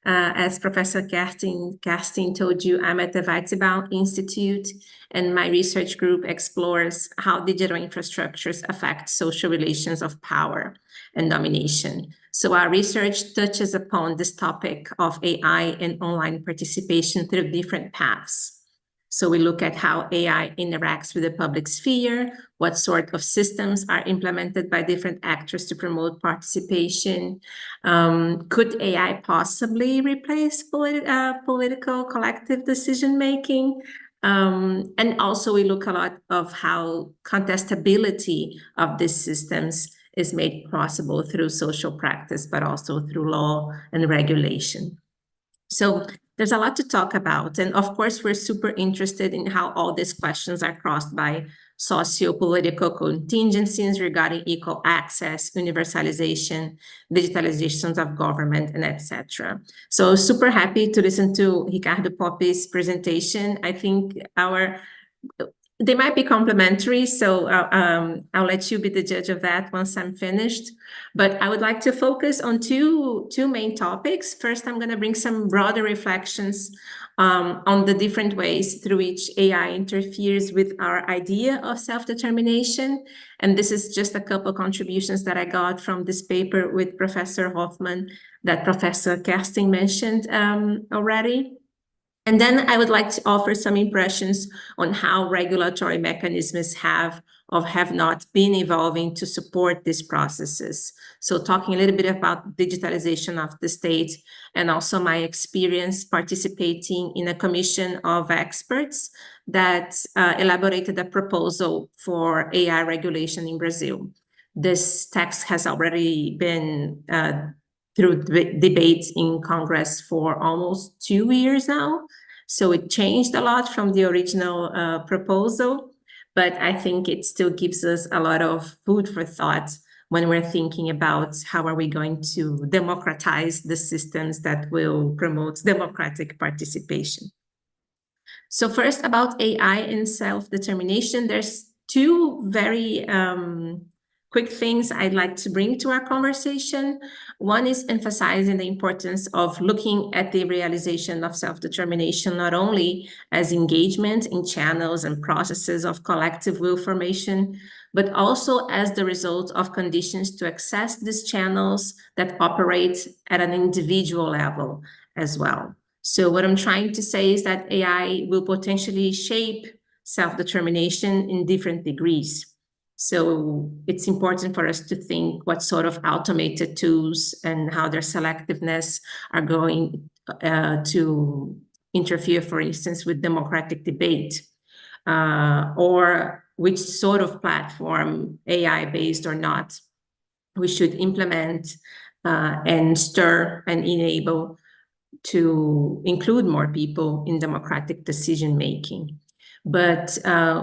As Professor Kersting told you, I'm at the Weizenbaum Institute, and my research group explores how digital infrastructures affect social relations of power and domination. So our research touches upon this topic of AI and online participation through different paths. So we look at how AI interacts with the public sphere, what sort of systems are implemented by different actors to promote participation. Could AI possibly replace political collective decision-making? And also we look a lot of how contestability of these systems is made possible through social practice, but also through law and regulation. So there's a lot to talk about. And of course, we're super interested in how all these questions are crossed by socio-political contingencies regarding equal access, universalization, digitalizations of government, and etc. So super happy to listen to Ricardo Poppi's presentation. I think they might be complementary, so I'll let you be the judge of that once I'm finished. But I would like to focus on two main topics. First, I'm going to bring some broader reflections on the different ways through which AI interferes with our idea of self-determination. And this is just a couple contributions that I got from this paper with Professor Hoffmann that Professor Kersting mentioned already. And then I would like to offer some impressions on how regulatory mechanisms have not been evolving to support these processes. So talking a little bit about digitalization of the state, and also my experience participating in a commission of experts that elaborated a proposal for AI regulation in Brazil. This text has already been through debates in Congress for almost 2 years now. So it changed a lot from the original proposal, but I think it still gives us a lot of food for thought when we're thinking about how are we going to democratize the systems that will promote democratic participation. So first about AI and self-determination, there's two very quick things I'd like to bring to our conversation. One is emphasizing the importance of looking at the realization of self-determination, not only as engagement in channels and processes of collective will formation, but also as the result of conditions to access these channels that operate at an individual level as well. So what I'm trying to say is that AI will potentially shape self-determination in different degrees. So it's important for us to think what sort of automated tools and how their selectiveness are going to interfere, for instance, with democratic debate, or which sort of platform, AI-based or not, we should implement and stir and enable to include more people in democratic decision-making. But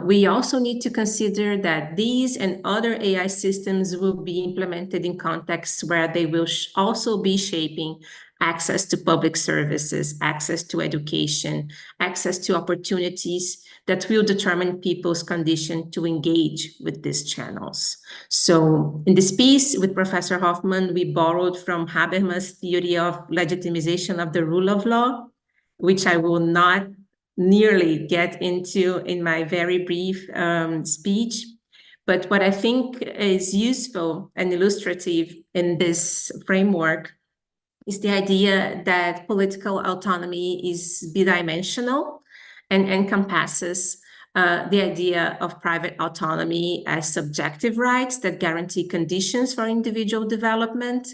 we also need to consider that these and other AI systems will be implemented in contexts where they will also be shaping access to public services, access to education, access to opportunities that will determine people's condition to engage with these channels. So in this piece with Professor Hoffman, we borrowed from Habermas' theory of legitimization of the rule of law, which I will not nearly get into in my very brief speech. But what I think is useful and illustrative in this framework is the idea that political autonomy is bidimensional and encompasses the idea of private autonomy as subjective rights that guarantee conditions for individual development.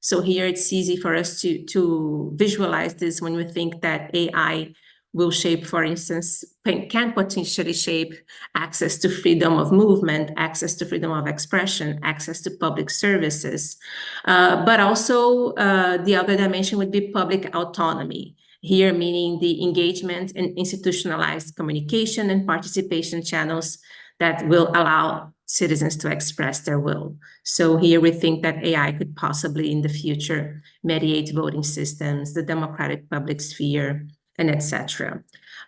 So here it's easy for us to visualize this when we think that AI will shape, for instance, can potentially shape access to freedom of movement, access to freedom of expression, access to public services. But also the other dimension would be public autonomy. Here, meaning the engagement in institutionalized communication and participation channels that will allow citizens to express their will. So here we think that AI could possibly in the future mediate voting systems, the democratic public sphere, and etc.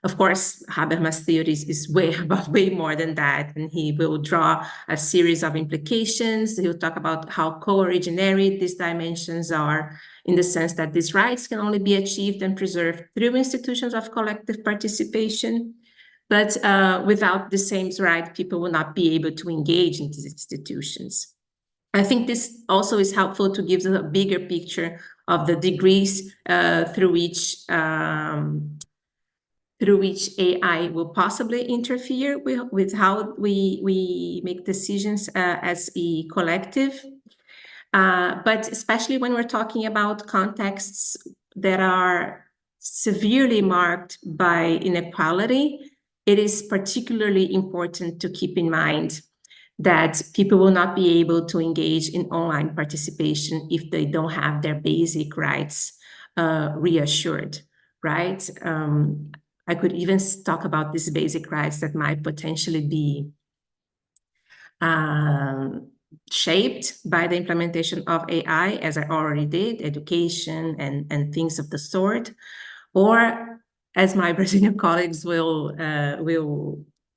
Of course, Habermas' theories is way more than that, and he will draw a series of implications. He'll talk about how co-originary these dimensions are, in the sense that these rights can only be achieved and preserved through institutions of collective participation. But without the same right, people will not be able to engage in these institutions. I think this also is helpful to give a bigger picture of the degrees through which AI will possibly interfere with how we make decisions as a collective. But especially when we're talking about contexts that are severely marked by inequality, it is particularly important to keep in mind that people will not be able to engage in online participation if they don't have their basic rights reassured, right? I could even talk about these basic rights that might potentially be shaped by the implementation of AI, as I already did, education and things of the sort, or as my Brazilian colleagues will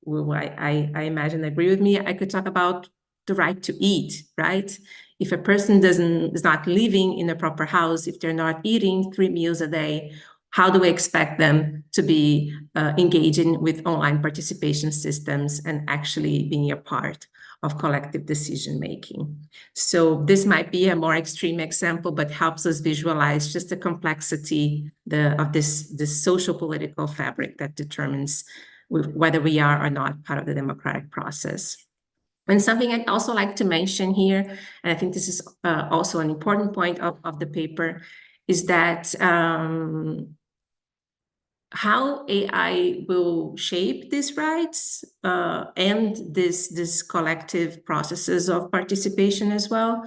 I imagine agree with me, I could talk about the right to eat, right? If a person is not living in a proper house, if they're not eating 3 meals a day, how do we expect them to be engaging with online participation systems and actually being a part of collective decision-making? So this might be a more extreme example, but helps us visualize just the complexity of this social political fabric that determines whether we are or not part of the democratic process. And something I'd also like to mention here, and I think this is also an important point of the paper, is that how AI will shape these rights and this collective processes of participation as well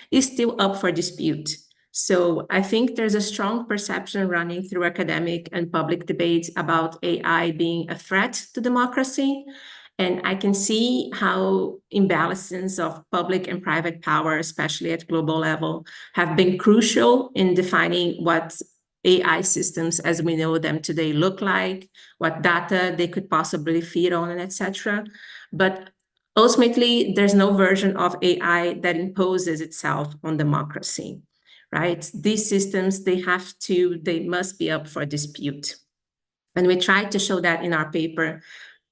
is still up for dispute. So I think there's a strong perception running through academic and public debates about AI being a threat to democracy. And I can see how imbalances of public and private power, especially at global level, have been crucial in defining what AI systems as we know them today look like, what data they could possibly feed on, and etc. But ultimately, there's no version of AI that imposes itself on democracy, right? These systems, they must be up for dispute. And we tried to show that in our paper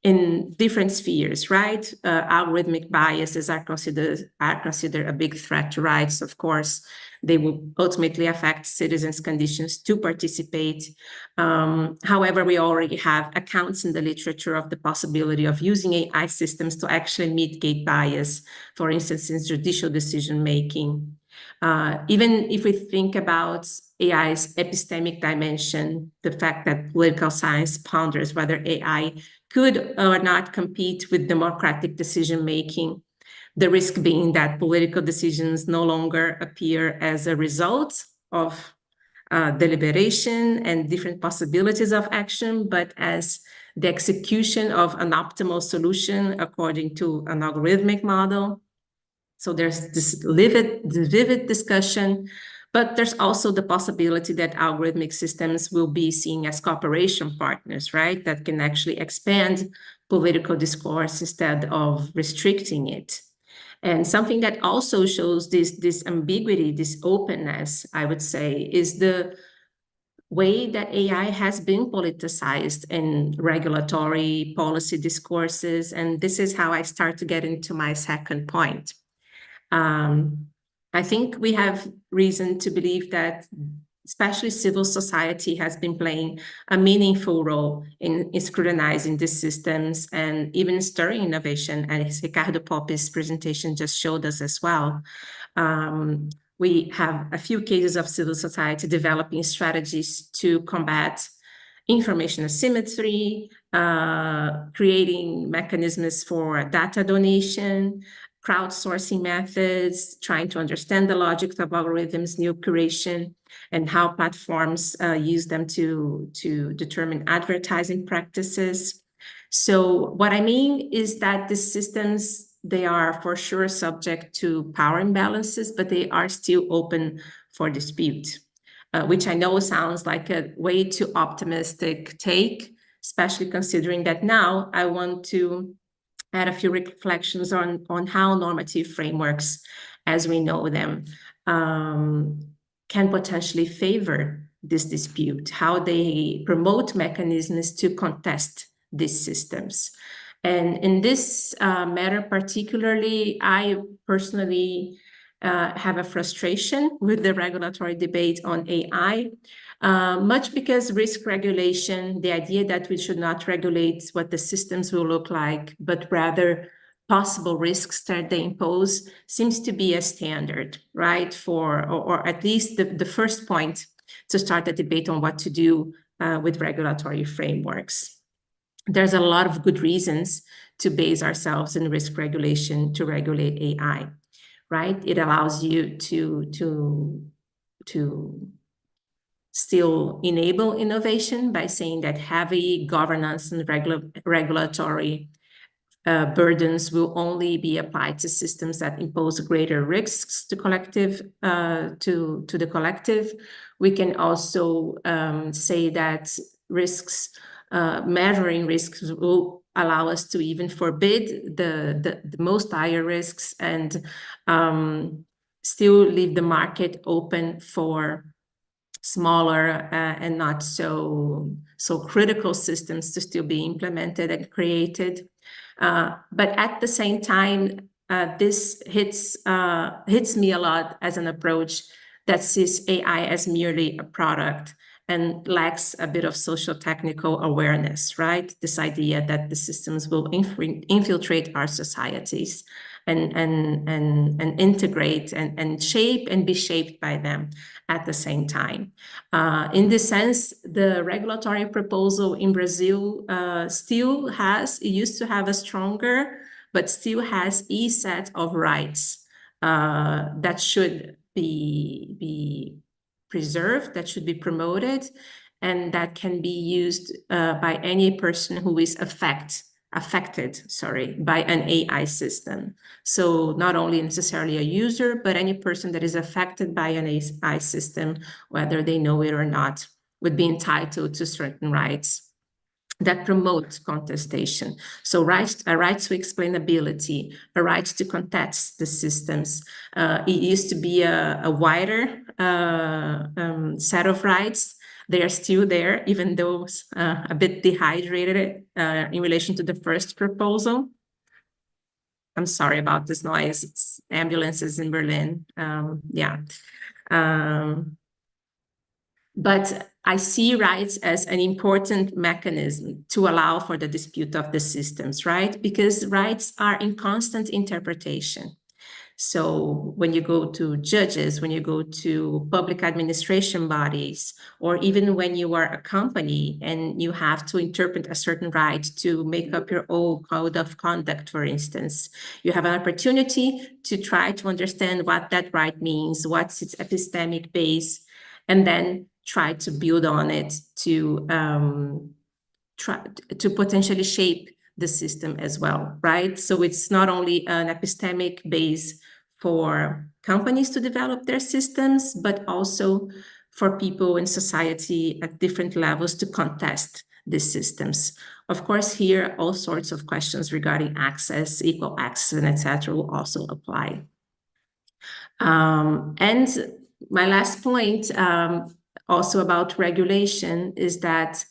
in different spheres, right? Algorithmic biases are considered a big threat to rights. Of course, they will ultimately affect citizens' conditions to participate. However, we already have accounts in the literature of the possibility of using AI systems to actually mitigate bias, for instance, in judicial decision-making. Even if we think about AI's epistemic dimension, the fact that political science ponders whether AI could or not compete with democratic decision-making, the risk being that political decisions no longer appear as a result of deliberation and different possibilities of action, but as the execution of an optimal solution according to an algorithmic model. So there's this vivid discussion, but there's also the possibility that algorithmic systems will be seen as cooperation partners, right? That can actually expand political discourse instead of restricting it. And something that also shows this ambiguity, this openness, I would say, is the way that AI has been politicized in regulatory policy discourses. And this is how I start to get into my second point. I think we have reason to believe that especially civil society has been playing a meaningful role in scrutinizing these systems and even stirring innovation, as Ricardo Poppe's presentation just showed us as well. We have a few cases of civil society developing strategies to combat information asymmetry, creating mechanisms for data donation, crowdsourcing methods, trying to understand the logic of algorithms, new curation, and how platforms use them to determine advertising practices. So what I mean is that the systems, they are for sure subject to power imbalances, but they are still open for dispute, which I know sounds like a way too optimistic take, especially considering that now I want to add a few reflections on how normative frameworks, as we know them, can potentially favor this dispute, how they promote mechanisms to contest these systems. And in this matter particularly, I personally have a frustration with the regulatory debate on AI, much because risk regulation, the idea that we should not regulate what the systems will look like, but rather possible risks that they impose, seems to be a standard, right? Or at least the first point to start a debate on what to do with regulatory frameworks. There's a lot of good reasons to base ourselves in risk regulation to regulate AI, right? It allows you to still enable innovation by saying that heavy governance and regulatory burdens will only be applied to systems that impose greater risks to the collective. We can also say that risks, measuring risks will allow us to even forbid the most higher risks and still leave the market open for smaller and not so critical systems to still be implemented and created. But at the same time, this hits me a lot as an approach that sees AI as merely a product and lacks a bit of social technical awareness, right? This idea that the systems will infiltrate our societies and integrate and shape and be shaped by them at the same time. In this sense, the regulatory proposal in Brazil still has, it used to have a stronger, but still has a set of rights that should be preserved, that should be promoted, and that can be used by any person who is affected by an AI system. So not only necessarily a user, but any person that is affected by an AI system, whether they know it or not, would be entitled to certain rights. that promote contestation. So a right to explainability, a right to contest the systems. It used to be a wider set of rights. They are still there, even though a bit dehydrated in relation to the first proposal. I'm sorry about this noise. It's ambulances in Berlin. But I see rights as an important mechanism to allow for the dispute of the systems, right? Because rights are in constant interpretation. So when you go to judges, when you go to public administration bodies, or even when you are a company and you have to interpret a certain right to make up your own code of conduct, for instance, you have an opportunity to try to understand what that right means, what's its epistemic base, and then try to build on it to try to potentially shape the system as well, right? So it's not only an epistemic base for companies to develop their systems, but also for people in society at different levels to contest these systems. Of course, here, all sorts of questions regarding access, equal access, and etc. will also apply. And my last point, also about regulation, is that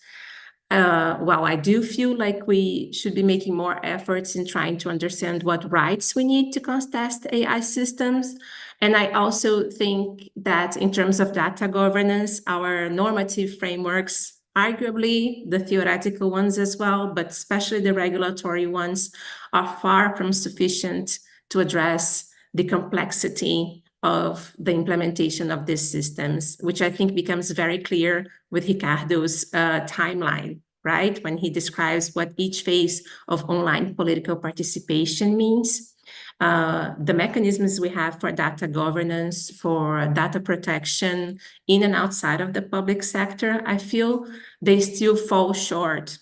well, I do feel like we should be making more efforts in trying to understand what rights we need to contest AI systems. And I also think that in terms of data governance, our normative frameworks, arguably the theoretical ones as well, but especially the regulatory ones, are far from sufficient to address the complexity of the implementation of these systems, which I think becomes very clear with Ricardo's timeline, right? When he describes what each phase of online political participation means. The mechanisms we have for data governance, for data protection in and outside of the public sector, I feel they still fall short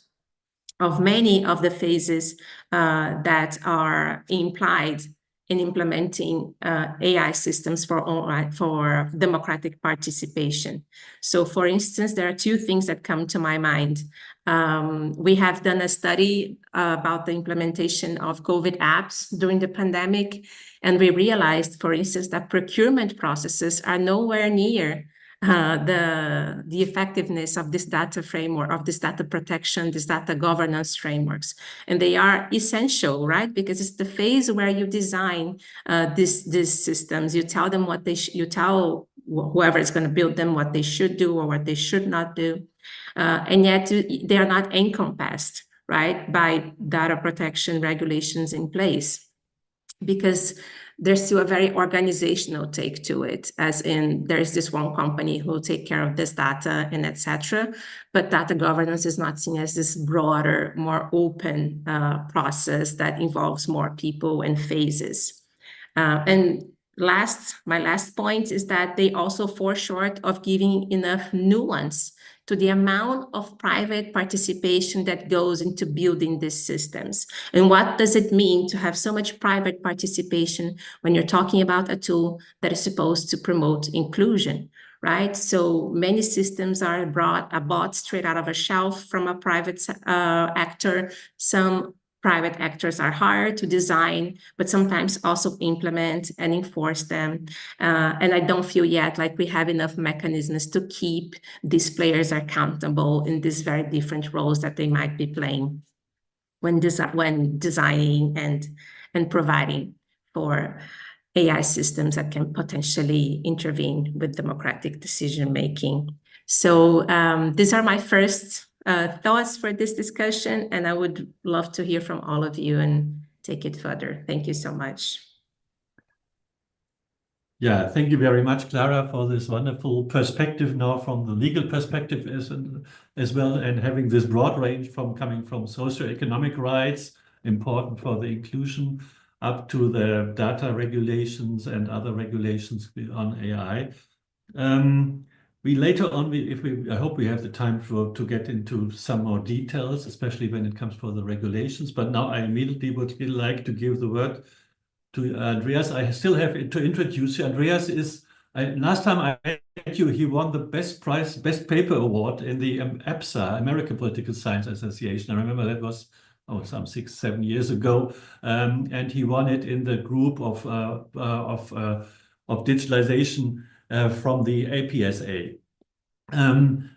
of many of the phases that are implied in implementing AI systems for democratic participation. So for instance, there are two things that come to my mind. We have done a study about the implementation of COVID apps during the pandemic, and we realized, for instance, that procurement processes are nowhere near the effectiveness of this data framework, of this data protection, this data governance frameworks. And they are essential, right? Because it's the phase where you design these systems. You tell them what you tell whoever is going to build them what they should do or what they should not do. And yet they are not encompassed, right, by data protection regulations in place, because there's still a very organizational take to it, as in there is this one company who will take care of this data and etc. But data governance is not seen as this broader, more open process that involves more people and phases. And my last point is that they also fall short of giving enough nuance to the amount of private participation that goes into building these systems. And what does it mean to have so much private participation when you're talking about a tool that is supposed to promote inclusion, right? So many systems are bought straight out of a shelf from a private actor. Some private actors are hired to design, but sometimes also implement and enforce them. And I don't feel yet like we have enough mechanisms to keep these players accountable in these very different roles that they might be playing when designing and providing for AI systems that can potentially intervene with democratic decision-making. So these are my first thoughts for this discussion, and I would love to hear from all of you and take it further. Thank you so much. Yeah, thank you very much, Clara, for this wonderful perspective now from the legal perspective as well, and having this broad range from coming from socioeconomic rights, important for the inclusion, up to the data regulations and other regulations on AI. We later on, I hope we have the time to get into some more details, especially when it comes for the regulations. But now I immediately would like to give the word to Andreas. I still have to introduce you. Andreas is, last time I Thank you. He won the best paper award in the APSA, American Political Science Association. I remember that was some 6-7 years ago, and he won it in the group of digitalization from the APSA.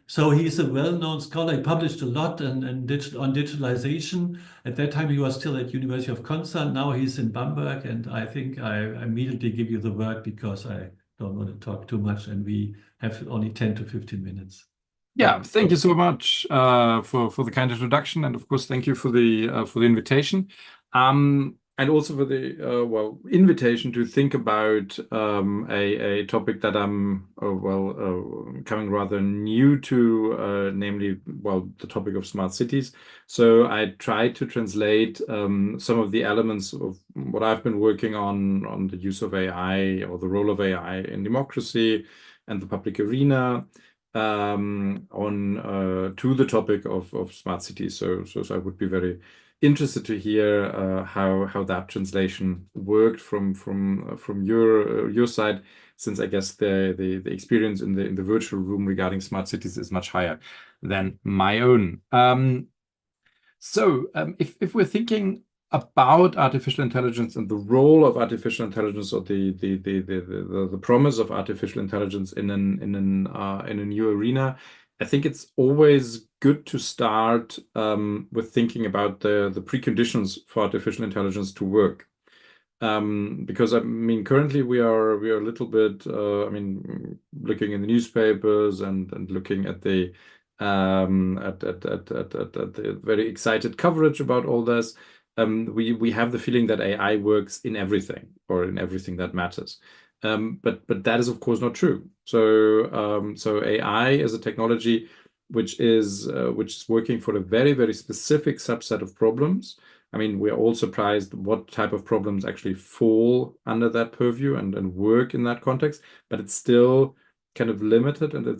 So he's a well-known scholar. He published a lot on digitalization. At that time, he was still at University of Konstanz. Now he's in Bamberg, and I think I immediately give you the word because I don't want to talk too much, and we have only 10 to 15 minutes. Yeah, thank you so much for the kind introduction, and of course, thank you for the invitation, and also for the invitation to think about a topic that I'm coming rather new to, namely the topic of smart cities. So I tried to translate some of the elements of what I've been working on the use of AI or the role of AI in democracy and the public arena. To the topic of smart cities. So I would be very interested to hear how that translation worked from your side, since I guess the experience in the virtual room regarding smart cities is much higher than my own. If we're thinking about artificial intelligence and the role of artificial intelligence, or the promise of artificial intelligence in a new arena, I think it's always good to start with thinking about the preconditions for artificial intelligence to work. Because I mean, currently we are a little bit looking in the newspapers and looking at the very excited coverage about all this. We have the feeling that AI works in everything, or in everything that matters. But that is of course not true. So AI is a technology which is working for a very, very specific subset of problems. I mean, we're all surprised what type of problems actually fall under that purview and work in that context, but it's still kind of limited, and there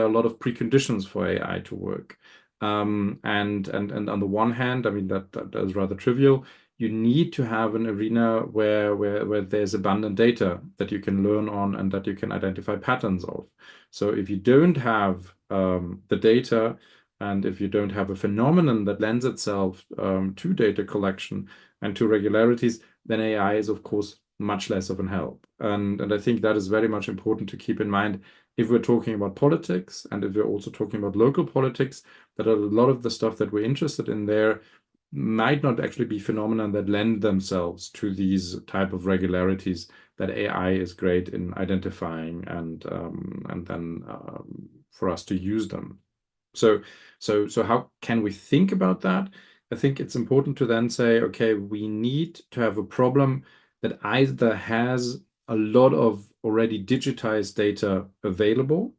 are a lot of preconditions for AI to work. And on the one hand, I mean, that is rather trivial. You need to have an arena where there's abundant data that you can learn on and that you can identify patterns of. So if you don't have the data, and if you don't have a phenomenon that lends itself to data collection and to regularities, then AI is of course much less of an help. And I think that is very much important to keep in mind if we're talking about politics, and if we're also talking about local politics, that a lot of the stuff that we're interested in there might not actually be phenomena that lend themselves to these type of regularities that AI is great in identifying, and then for us to use them. So how can we think about that? I think it's important to then say, okay, we need to have a problem that either has a lot of already digitized data available.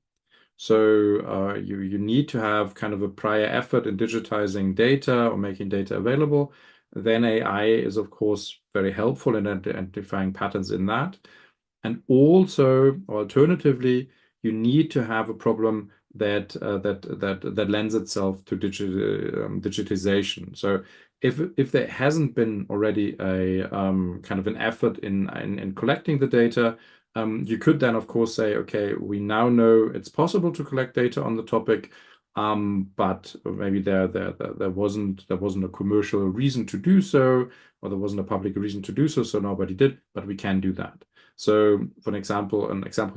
So you need to have kind of a prior effort in digitizing data or making data available. Then AI is of course very helpful in identifying patterns in that. And also, alternatively, you need to have a problem that lends itself to digitization. So if there hasn't been already a kind of an effort in collecting the data, you could then of course say, okay, we now know it's possible to collect data on the topic, but maybe there wasn't a commercial reason to do so, or there wasn't a public reason to do so, so nobody did, but we can do that. So an example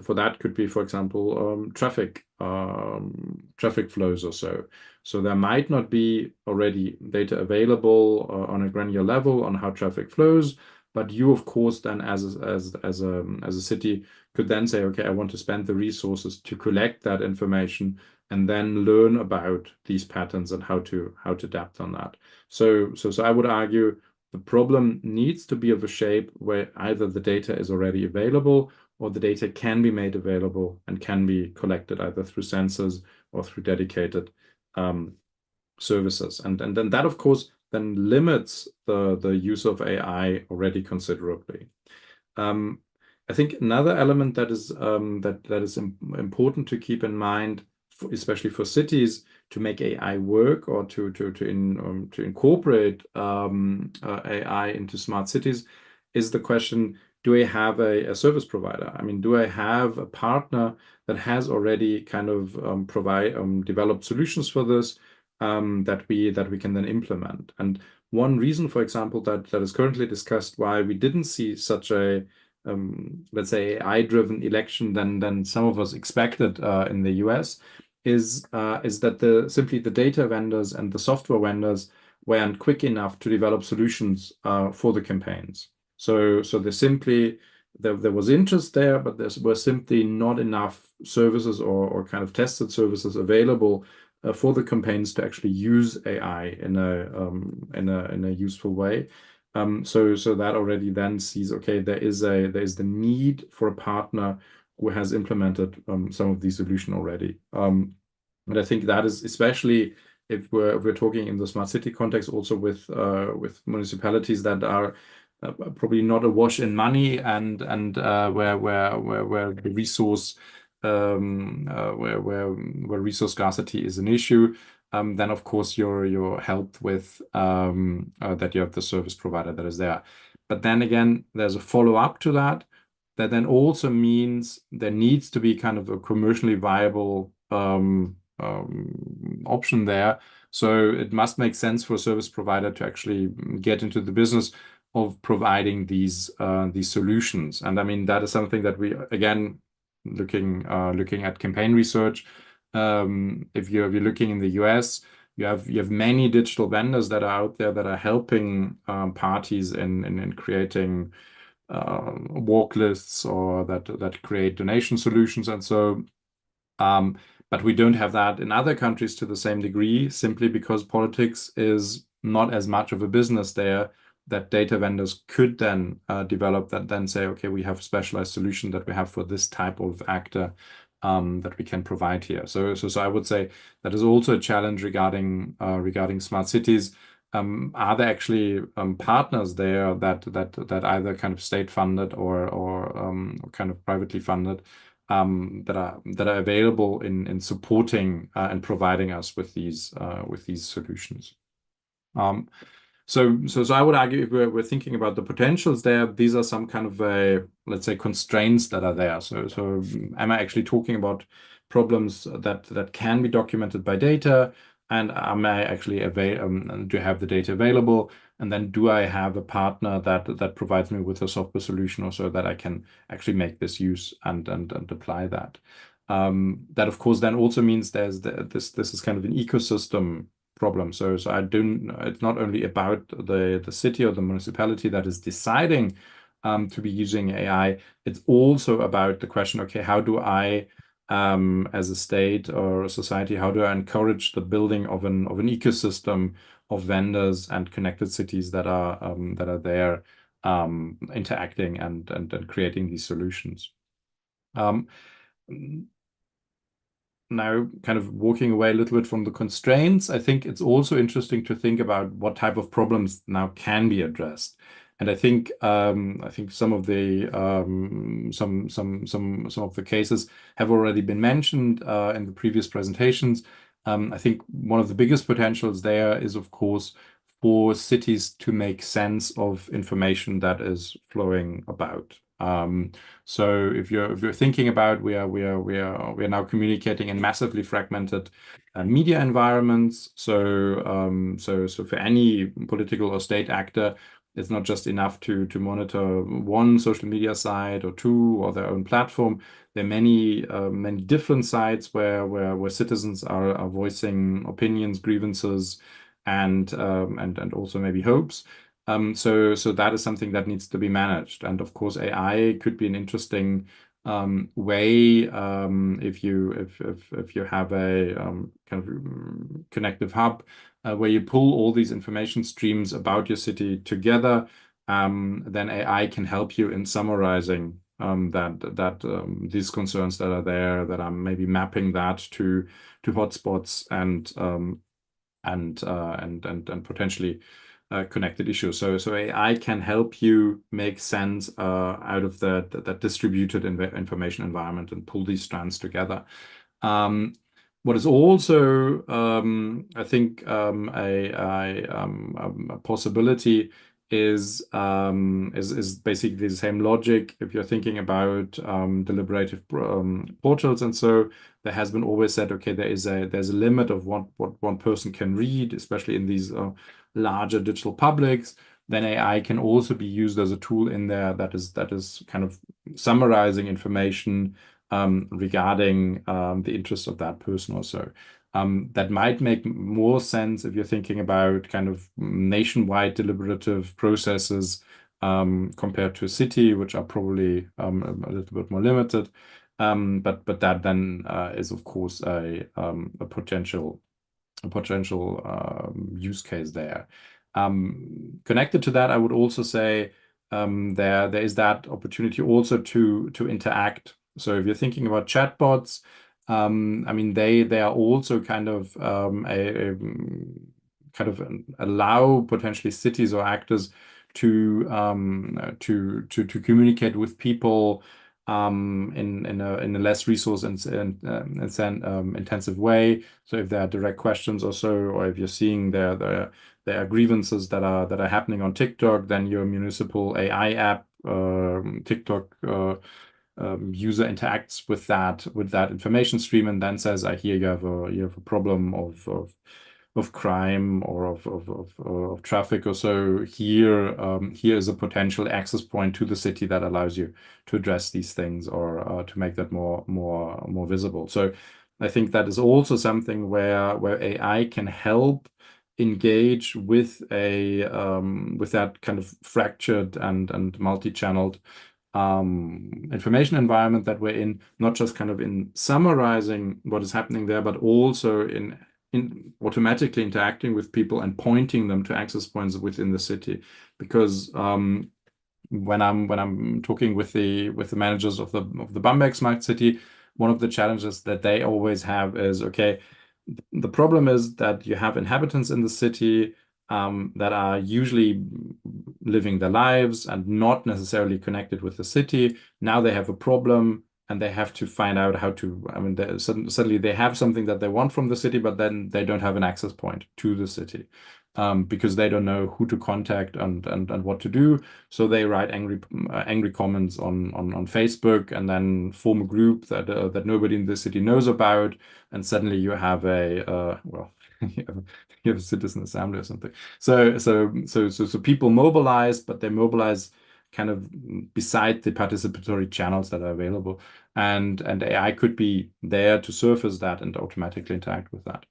for that could be, for example, traffic flows or so. So there might not be already data available on a granular level on how traffic flows, but you, of course, then as a city could then say, okay, I want to spend the resources to collect that information and then learn about these patterns and how to adapt on that. So I would argue the problem needs to be of a shape where either the data is already available, or the data can be made available and can be collected either through sensors or through dedicated services. And then that, of course, then limits the use of AI already considerably. I think another element that is important to keep in mind, especially for cities, to make AI work, or to incorporate AI into smart cities, is the question: do I have a service provider? I mean, do I have a partner that has already kind of developed solutions for this that we can then implement? And one reason, for example, that is currently discussed why we didn't see such a let's say AI-driven election than some of us expected in the US is that simply the data vendors and the software vendors weren't quick enough to develop solutions for the campaigns. So there was interest there, but there were simply not enough services or kind of tested services available for the campaigns to actually use AI in a useful way. So that already then sees, okay, there is the need for a partner who has implemented some of these solutions already. And I think that is especially if we're talking in the smart city context, also with municipalities that are probably not awash in money and where the resource where resource scarcity is an issue. Then of course you're helped with that you have the service provider that is there. But then again, there's a follow-up to that then also means there needs to be kind of a commercially viable option there. So it must make sense for a service provider to actually get into the business of providing these solutions. And I mean, that is something that we, again, looking at campaign research. If you're looking in the US, you have many digital vendors that are out there that are helping parties in creating walk lists or that create donation solutions and so. But we don't have that in other countries to the same degree, simply because politics is not as much of a business there that data vendors could then develop that then say, okay, we have a specialized solution that we have for this type of actor that we can provide here. So I would say that is also a challenge regarding smart cities. Are there actually partners there that either kind of state funded or kind of privately funded that are available in supporting and providing us with these solutions? So I would argue if we're thinking about the potentials there, these are some kind of let's say constraints that are there. So am I actually talking about problems that can be documented by data, and am I actually do I have the data available, and then do I have a partner that provides me with a software solution or so that I can actually make this use and apply that. That of course then also means there's this is kind of an ecosystem problem. So it's not only about the city or the municipality that is deciding to be using AI. It's also about the question, okay, how do I as a state or a society, how do I encourage the building of an ecosystem of vendors and connected cities that are there interacting and creating these solutions. Now, kind of walking away a little bit from the constraints, I think it's also interesting to think about what type of problems now can be addressed. And I think some of the some of the cases have already been mentioned in the previous presentations. I think one of the biggest potentials there is, of course, for cities to make sense of information that is flowing about. So if you're thinking about we are now communicating in massively fragmented media environments. So for any political or state actor, it's not just enough to monitor one social media site or two or their own platform. There are many different sites where citizens are voicing opinions, grievances, and also maybe hopes. So that is something that needs to be managed. And of course, AI could be an interesting way if you have a kind of connective hub where you pull all these information streams about your city together. Then AI can help you in summarizing these concerns that are there, that are maybe mapping that to hotspots and potentially connected issues. So AI can help you make sense out of that distributed information environment and pull these strands together. What is also, I think, a possibility is basically the same logic. If you're thinking about deliberative portals, and so there has been always said, okay, there's a limit of what one person can read, especially in these larger digital publics. Then AI can also be used as a tool in there that is kind of summarizing information regarding the interests of that person or so. That might make more sense if you're thinking about kind of nationwide deliberative processes compared to a city, which are probably a little bit more limited. But that then is of course a potential use case there. Connected to that, I would also say there is that opportunity also to interact. So if you're thinking about chatbots, I mean they are also kind of allow potentially cities or actors to communicate with people in a less resource intensive way. So if there are direct questions or so, or if you're seeing there are grievances that are happening on TikTok, then your municipal AI app, TikTok user interacts with that information stream and then says, I hear you have a problem of crime or of traffic or so. Here is a potential access point to the city that allows you to address these things or to make that more visible. So I think that is also something where AI can help engage with with that kind of fractured and multi-channeled information environment that we're in, not just kind of in summarizing what is happening there, but also in automatically interacting with people and pointing them to access points within the city. Because when I'm talking with the managers of the Bamberg Smart City, one of the challenges that they always have is, okay, the problem is that you have inhabitants in the city that are usually living their lives and not necessarily connected with the city. Now they have a problem and they have to find out how to, I mean, suddenly they have something that they want from the city, but then they don't have an access point to the city because they don't know who to contact and what to do. So they write angry comments on Facebook and then form a group that nobody in the city knows about. And suddenly you have well, you have a citizen assembly or something. So people mobilize, but they mobilize kind of beside the participatory channels that are available, and AI could be there to surface that and automatically interact with that.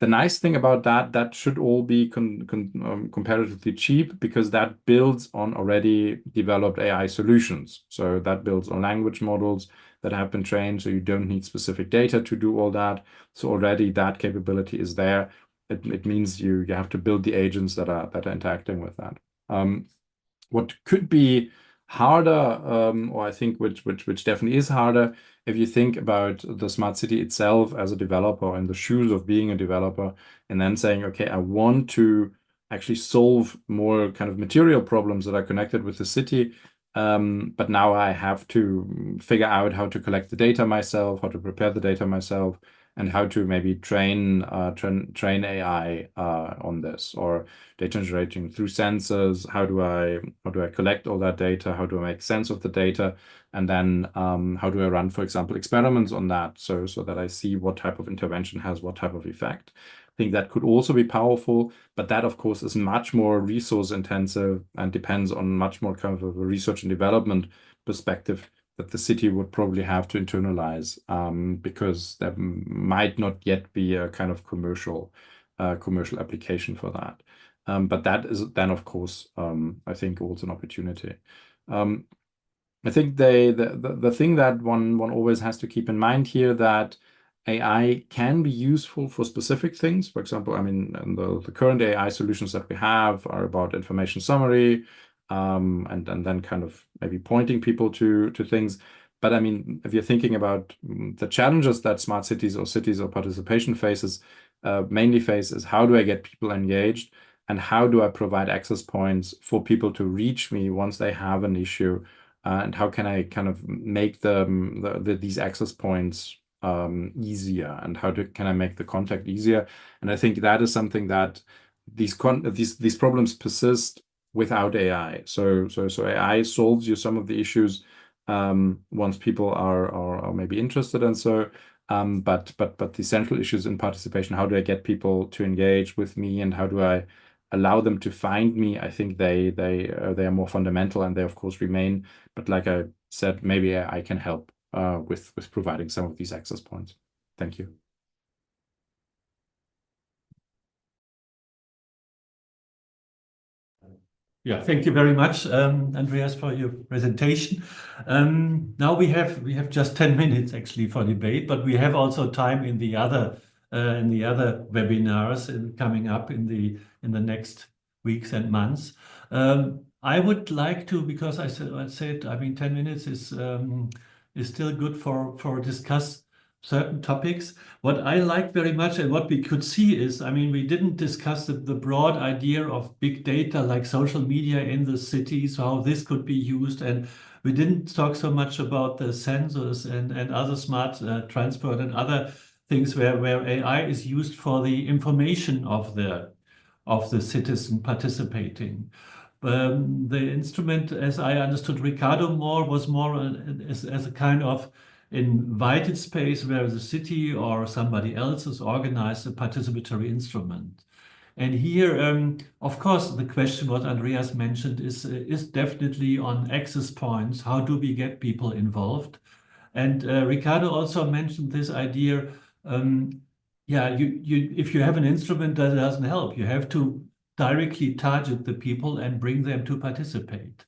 The nice thing about that should all be comparatively cheap because that builds on already developed AI solutions. So that builds on language models that have been trained, so you don't need specific data to do all that. So already that capability is there. It means you have to build the agents that are interacting with that. What could be harder, or I think which definitely is harder, if you think about the smart city itself as a developer in the shoes of being a developer, and then saying, okay, I want to actually solve more kind of material problems that are connected with the city. But now I have to figure out how to collect the data myself, how to prepare the data myself, and how to maybe train AI on this, or data generating through sensors. How do I collect all that data? How do I make sense of the data? And then how do I run, for example, experiments on that so that I see what type of intervention has what type of effect? I think that could also be powerful, but that of course is much more resource intensive and depends on much more kind of a research and development perspective that the city would probably have to internalize because there might not yet be a kind of commercial application for that. But that is then, of course, I think also an opportunity. I think the thing that one always has to keep in mind here that AI can be useful for specific things. For example, I mean, the current AI solutions that we have are about information summary, and then kind of maybe pointing people to things. But I mean, if you're thinking about the challenges that smart cities or participation mainly face is how do I get people engaged and how do I provide access points for people to reach me once they have an issue, and how can I kind of make these access points easier, and can I make the contact easier? And I think that is something that these problems persist without AI. So AI solves you some of the issues once people are maybe interested and so. But the central issues in participation, how do I get people to engage with me, and how do I allow them to find me? I think they are more fundamental, and they of course remain. But like I said, maybe I can help with providing some of these access points. Thank you. Yeah, thank you very much, Andreas, for your presentation. Now we have just 10 minutes actually for debate, but we have also time in the other webinars coming up in the next weeks and months. I would like to, because I said I mean 10 minutes is still good for discuss certain topics. What I like very much and what we could see is, I mean, we didn't discuss the broad idea of big data like social media in the cities, how this could be used. And we didn't talk so much about the sensors and other smart transport and other things where AI is used for the information of the citizen participating. The instrument, as I understood Ricardo more, was more as a kind of invited space where the city or somebody else has organized a participatory instrument. And here, of course, the question what Andreas mentioned is definitely on access points. How do we get people involved? And Ricardo also mentioned this idea. Yeah, if you have an instrument that doesn't help, you have to directly target the people and bring them to participate.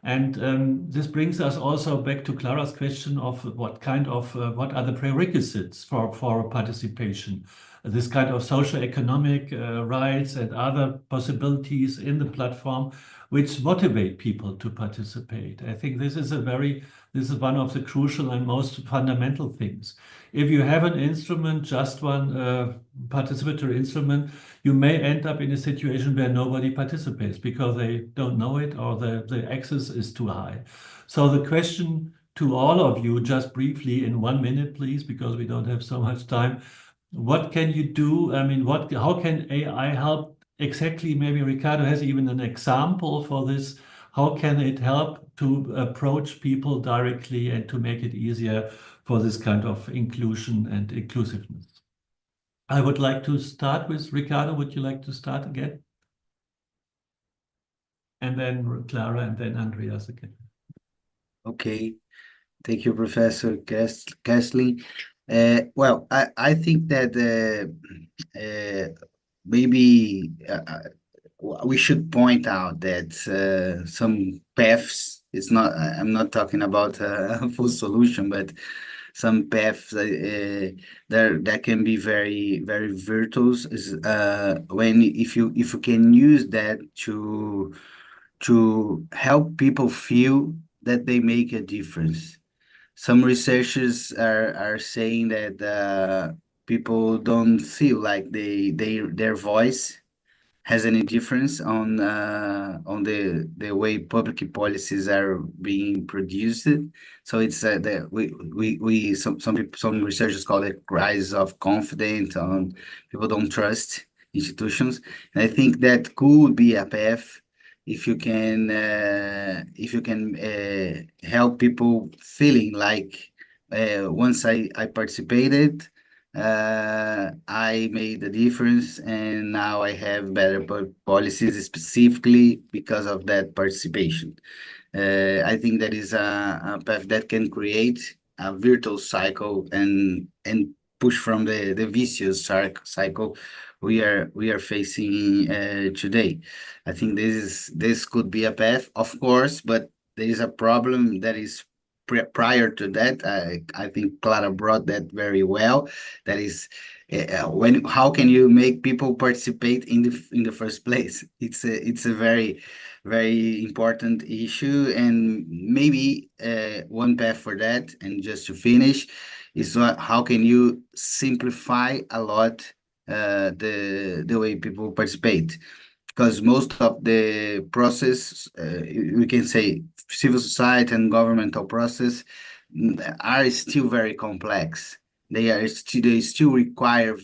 And this brings us also back to Clara's question of what are the prerequisites for participation? This kind of socio-economic rights and other possibilities in the platform which motivate people to participate. I think this is one of the crucial and most fundamental things. If you have an instrument, just one participatory instrument, you may end up in a situation where nobody participates because they don't know it or the access is too high. So the question to all of you, just briefly in 1 minute, please, because we don't have so much time. What can you do? I mean, how can AI help exactly? Maybe Ricardo has even an example for this. How can it help to approach people directly and to make it easier for this kind of inclusion and inclusiveness? I would like to start with Ricardo. Would you like to start again? And then Clara, and then Andreas again. Okay. Thank you, Professor Kessling. Well, I think that maybe we should point out that some paths, I'm not talking about a full solution, but some paths that can be very, very virtuous is if you can use that to help people feel that they make a difference. Some researchers are saying that people don't feel like their voice has any difference on the way public policies are being produced. So it's some researchers call it rise of confidence on people don't trust institutions, and I think that could be a path if you can help people feeling like once I participated, I made a difference, and now I have better policies specifically because of that participation. I think that is a path that can create a virtual cycle and push from the vicious cycle we are facing today. I think this could be a path, of course, but there is a problem that is prior to that. I think Clara brought that very well. That is, how can you make people participate in the first place? It's a very, very important issue, and maybe one path for that. And just to finish, is how can you simplify a lot the way people participate? Because most of the process, we can say civil society and governmental process are still very complex. They still require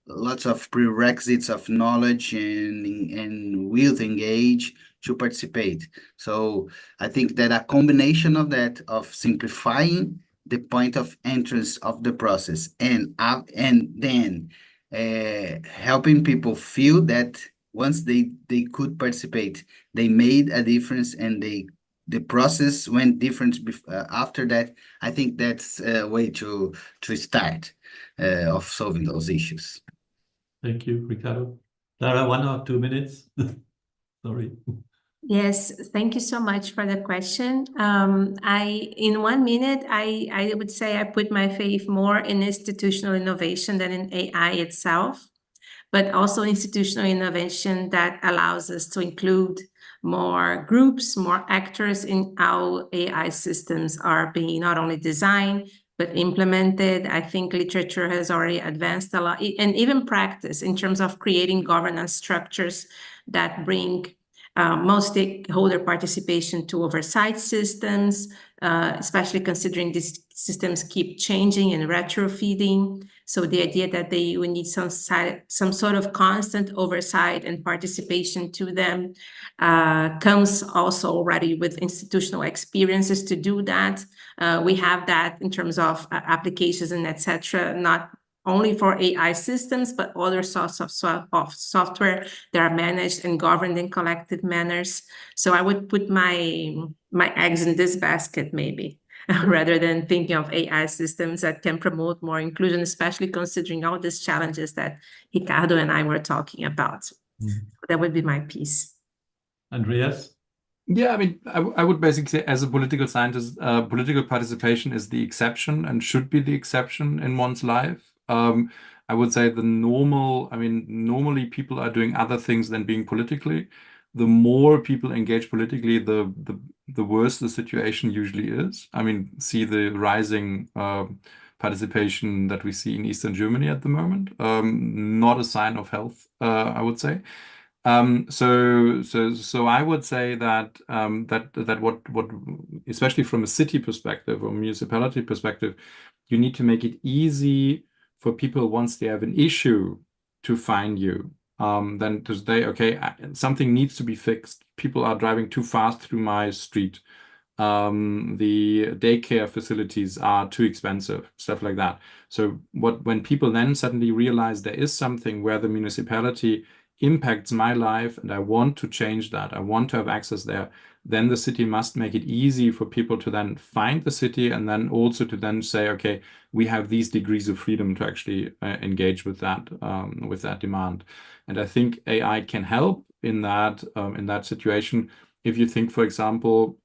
lots of prerequisites of knowledge and will to engage to participate. So I think that a combination of that, of simplifying the point of entrance of the process and then helping people feel that once they could participate, they made a difference, and the process went different after that. I think that's a way to start of solving those issues. Thank you, Ricardo. Lara, 1 or 2 minutes. Sorry. Yes, thank you so much for the question. In 1 minute, I would say I put my faith more in institutional innovation than in AI itself, but also institutional innovation that allows us to include more groups, more actors in how AI systems are being not only designed, but implemented. I think literature has already advanced a lot, and even practice in terms of creating governance structures that bring most stakeholder participation to oversight systems, especially considering these systems keep changing and retrofitting. So the idea that they would need some sort of constant oversight and participation to them comes also already with institutional experiences to do that. We have that in terms of applications and etc., not only for AI systems, but other sorts of software that are managed and governed in collective manners. So I would put my eggs in this basket, maybe, rather than thinking of AI systems that can promote more inclusion, especially considering all these challenges that Ricardo and I were talking about. That would be my piece. Andreas? Yeah, I mean, I would basically say, as a political scientist, political participation is the exception and should be the exception in one's life. I would say normally people are doing other things than being politically. The more people engage politically, the worse the situation usually is. I mean, see the rising participation that we see in Eastern Germany at the moment. Not a sign of health, I would say. So I would say that what especially from a city perspective or municipality perspective, you need to make it easy for people once they have an issue to find you. Then to say, okay, something needs to be fixed. People are driving too fast through my street. The daycare facilities are too expensive, stuff like that. So when people then suddenly realize there is something where the municipality impacts my life and I want to change that, I want to have access there, then the city must make it easy for people to then find the city, and then also to then say, okay, we have these degrees of freedom to actually engage with that demand. And I think AI can help in that situation. If you think, for example,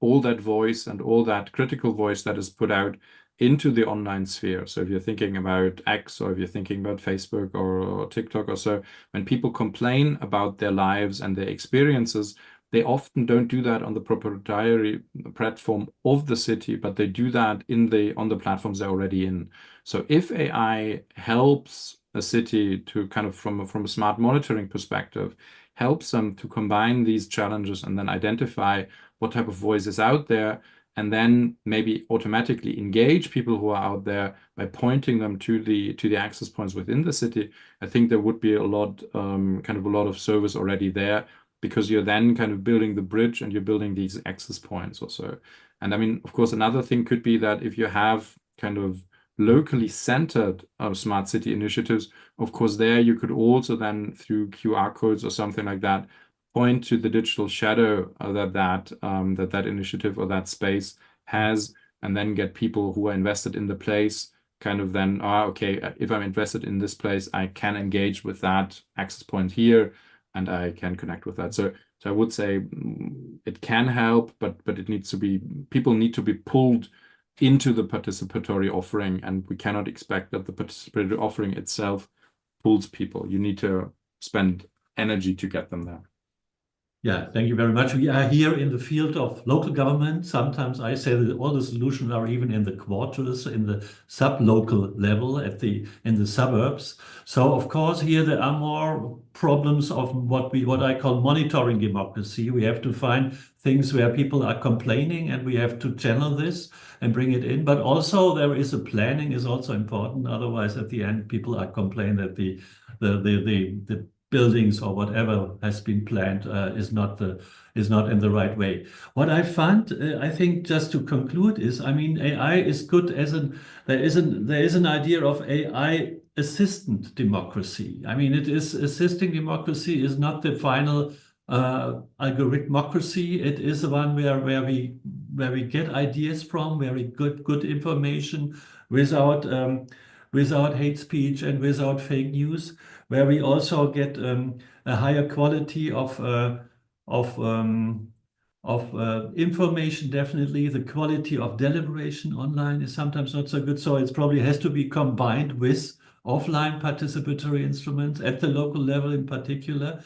all that voice and all that critical voice that is put out into the online sphere. So if you're thinking about X, or if you're thinking about Facebook or TikTok or so, when people complain about their lives and their experiences, they often don't do that on the proprietary platform of the city, but they do that on the platforms they're already in. So if AI helps a city to kind of from a smart monitoring perspective, helps them to combine these challenges and then identify what type of voice is out there, and then maybe automatically engage people who are out there by pointing them to the access points within the city, I think there would be a lot of service already there, because you're then kind of building the bridge and you're building these access points also. And I mean, of course, another thing could be that if you have kind of locally centered smart city initiatives, of course, there you could also then, through QR codes or something like that, point to the digital shadow that initiative or that space has, and then get people who are invested in the place kind of then, okay, if I'm invested in this place, I can engage with that access point here, and I can connect with that. So I would say it can help, but it needs to be, people need to be pulled into the participatory offering, and we cannot expect that the participatory offering itself pulls people. You need to spend energy to get them there. Yeah, thank you very much. We are here in the field of local government. Sometimes I say that all the solutions are even in the quarters, in the sub-local level, in the suburbs. So of course here there are more problems of what I call monitoring democracy. We have to find things where people are complaining, and we have to channel this and bring it in. But also there is a planning is also important. Otherwise, at the end, people are complaining that the buildings or whatever has been planned is not in the right way. What I found, I think, just to conclude, is, I mean, AI is good as there is an idea of AI assistant democracy. I mean, it is assisting democracy is not the final algorithmocracy. It is the one where we get ideas from, where we get good information without hate speech and without fake news, where we also get a higher quality of information. Definitely, the quality of deliberation online is sometimes not so good. So it probably has to be combined with offline participatory instruments at the local level in particular.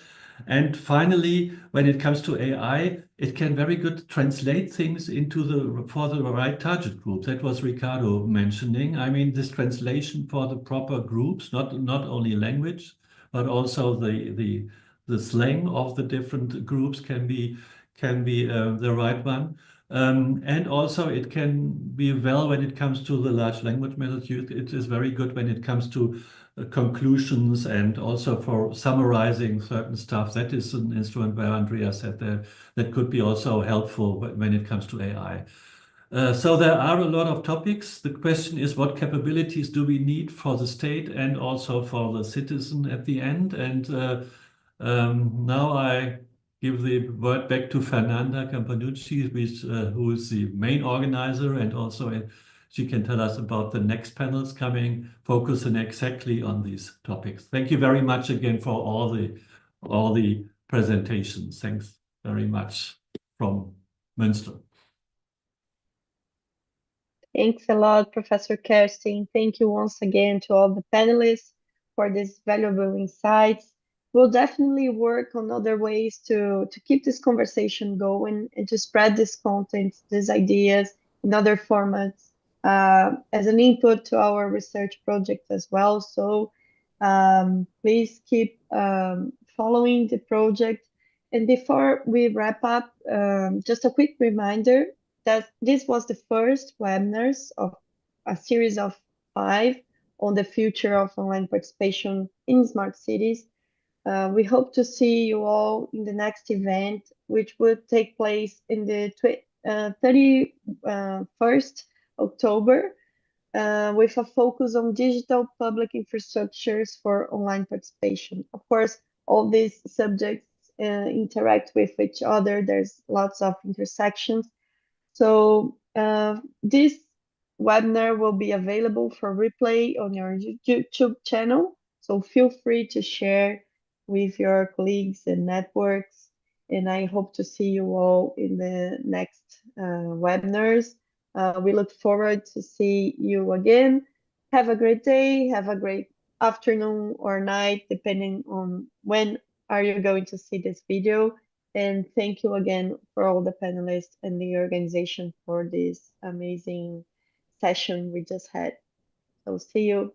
And finally, when it comes to AI, it can very good translate things for the right target group. That was Ricardo mentioning. I mean, this translation for the proper groups, not only language, but also the slang of the different groups can be the right one. And also it can be well when it comes to the large language models. It is very good when it comes to conclusions and also for summarizing certain stuff. That is an instrument where Andrea said that could be also helpful when it comes to AI. So there are a lot of topics. The question is, what capabilities do we need for the state and also for the citizen at the end? And now I give the word back to Fernanda Campanucci, who is the main organizer, and also she can tell us about the next panels coming, focusing exactly on these topics. Thank you very much again for all the presentations. Thanks very much from Münster. Thanks a lot, Professor Kerstin. Thank you once again to all the panelists for these valuable insights. We'll definitely work on other ways to keep this conversation going and to spread this content, these ideas in other formats as an input to our research project as well. So please keep following the project. And before we wrap up, just a quick reminder that this was the first webinars of a series of 5 on the future of online participation in smart cities. We hope to see you all in the next event, which will take place in the 31st October, with a focus on digital public infrastructures for online participation. Of course, all these subjects interact with each other. There's lots of intersections. So this webinar will be available for replay on your YouTube channel. So feel free to share with your colleagues and networks. And I hope to see you all in the next webinars. We look forward to see you again. Have a great day. Have a great afternoon or night, depending on when are you going to see this video. And thank you again for all the panelists and the organization for this amazing session we just had. So see you.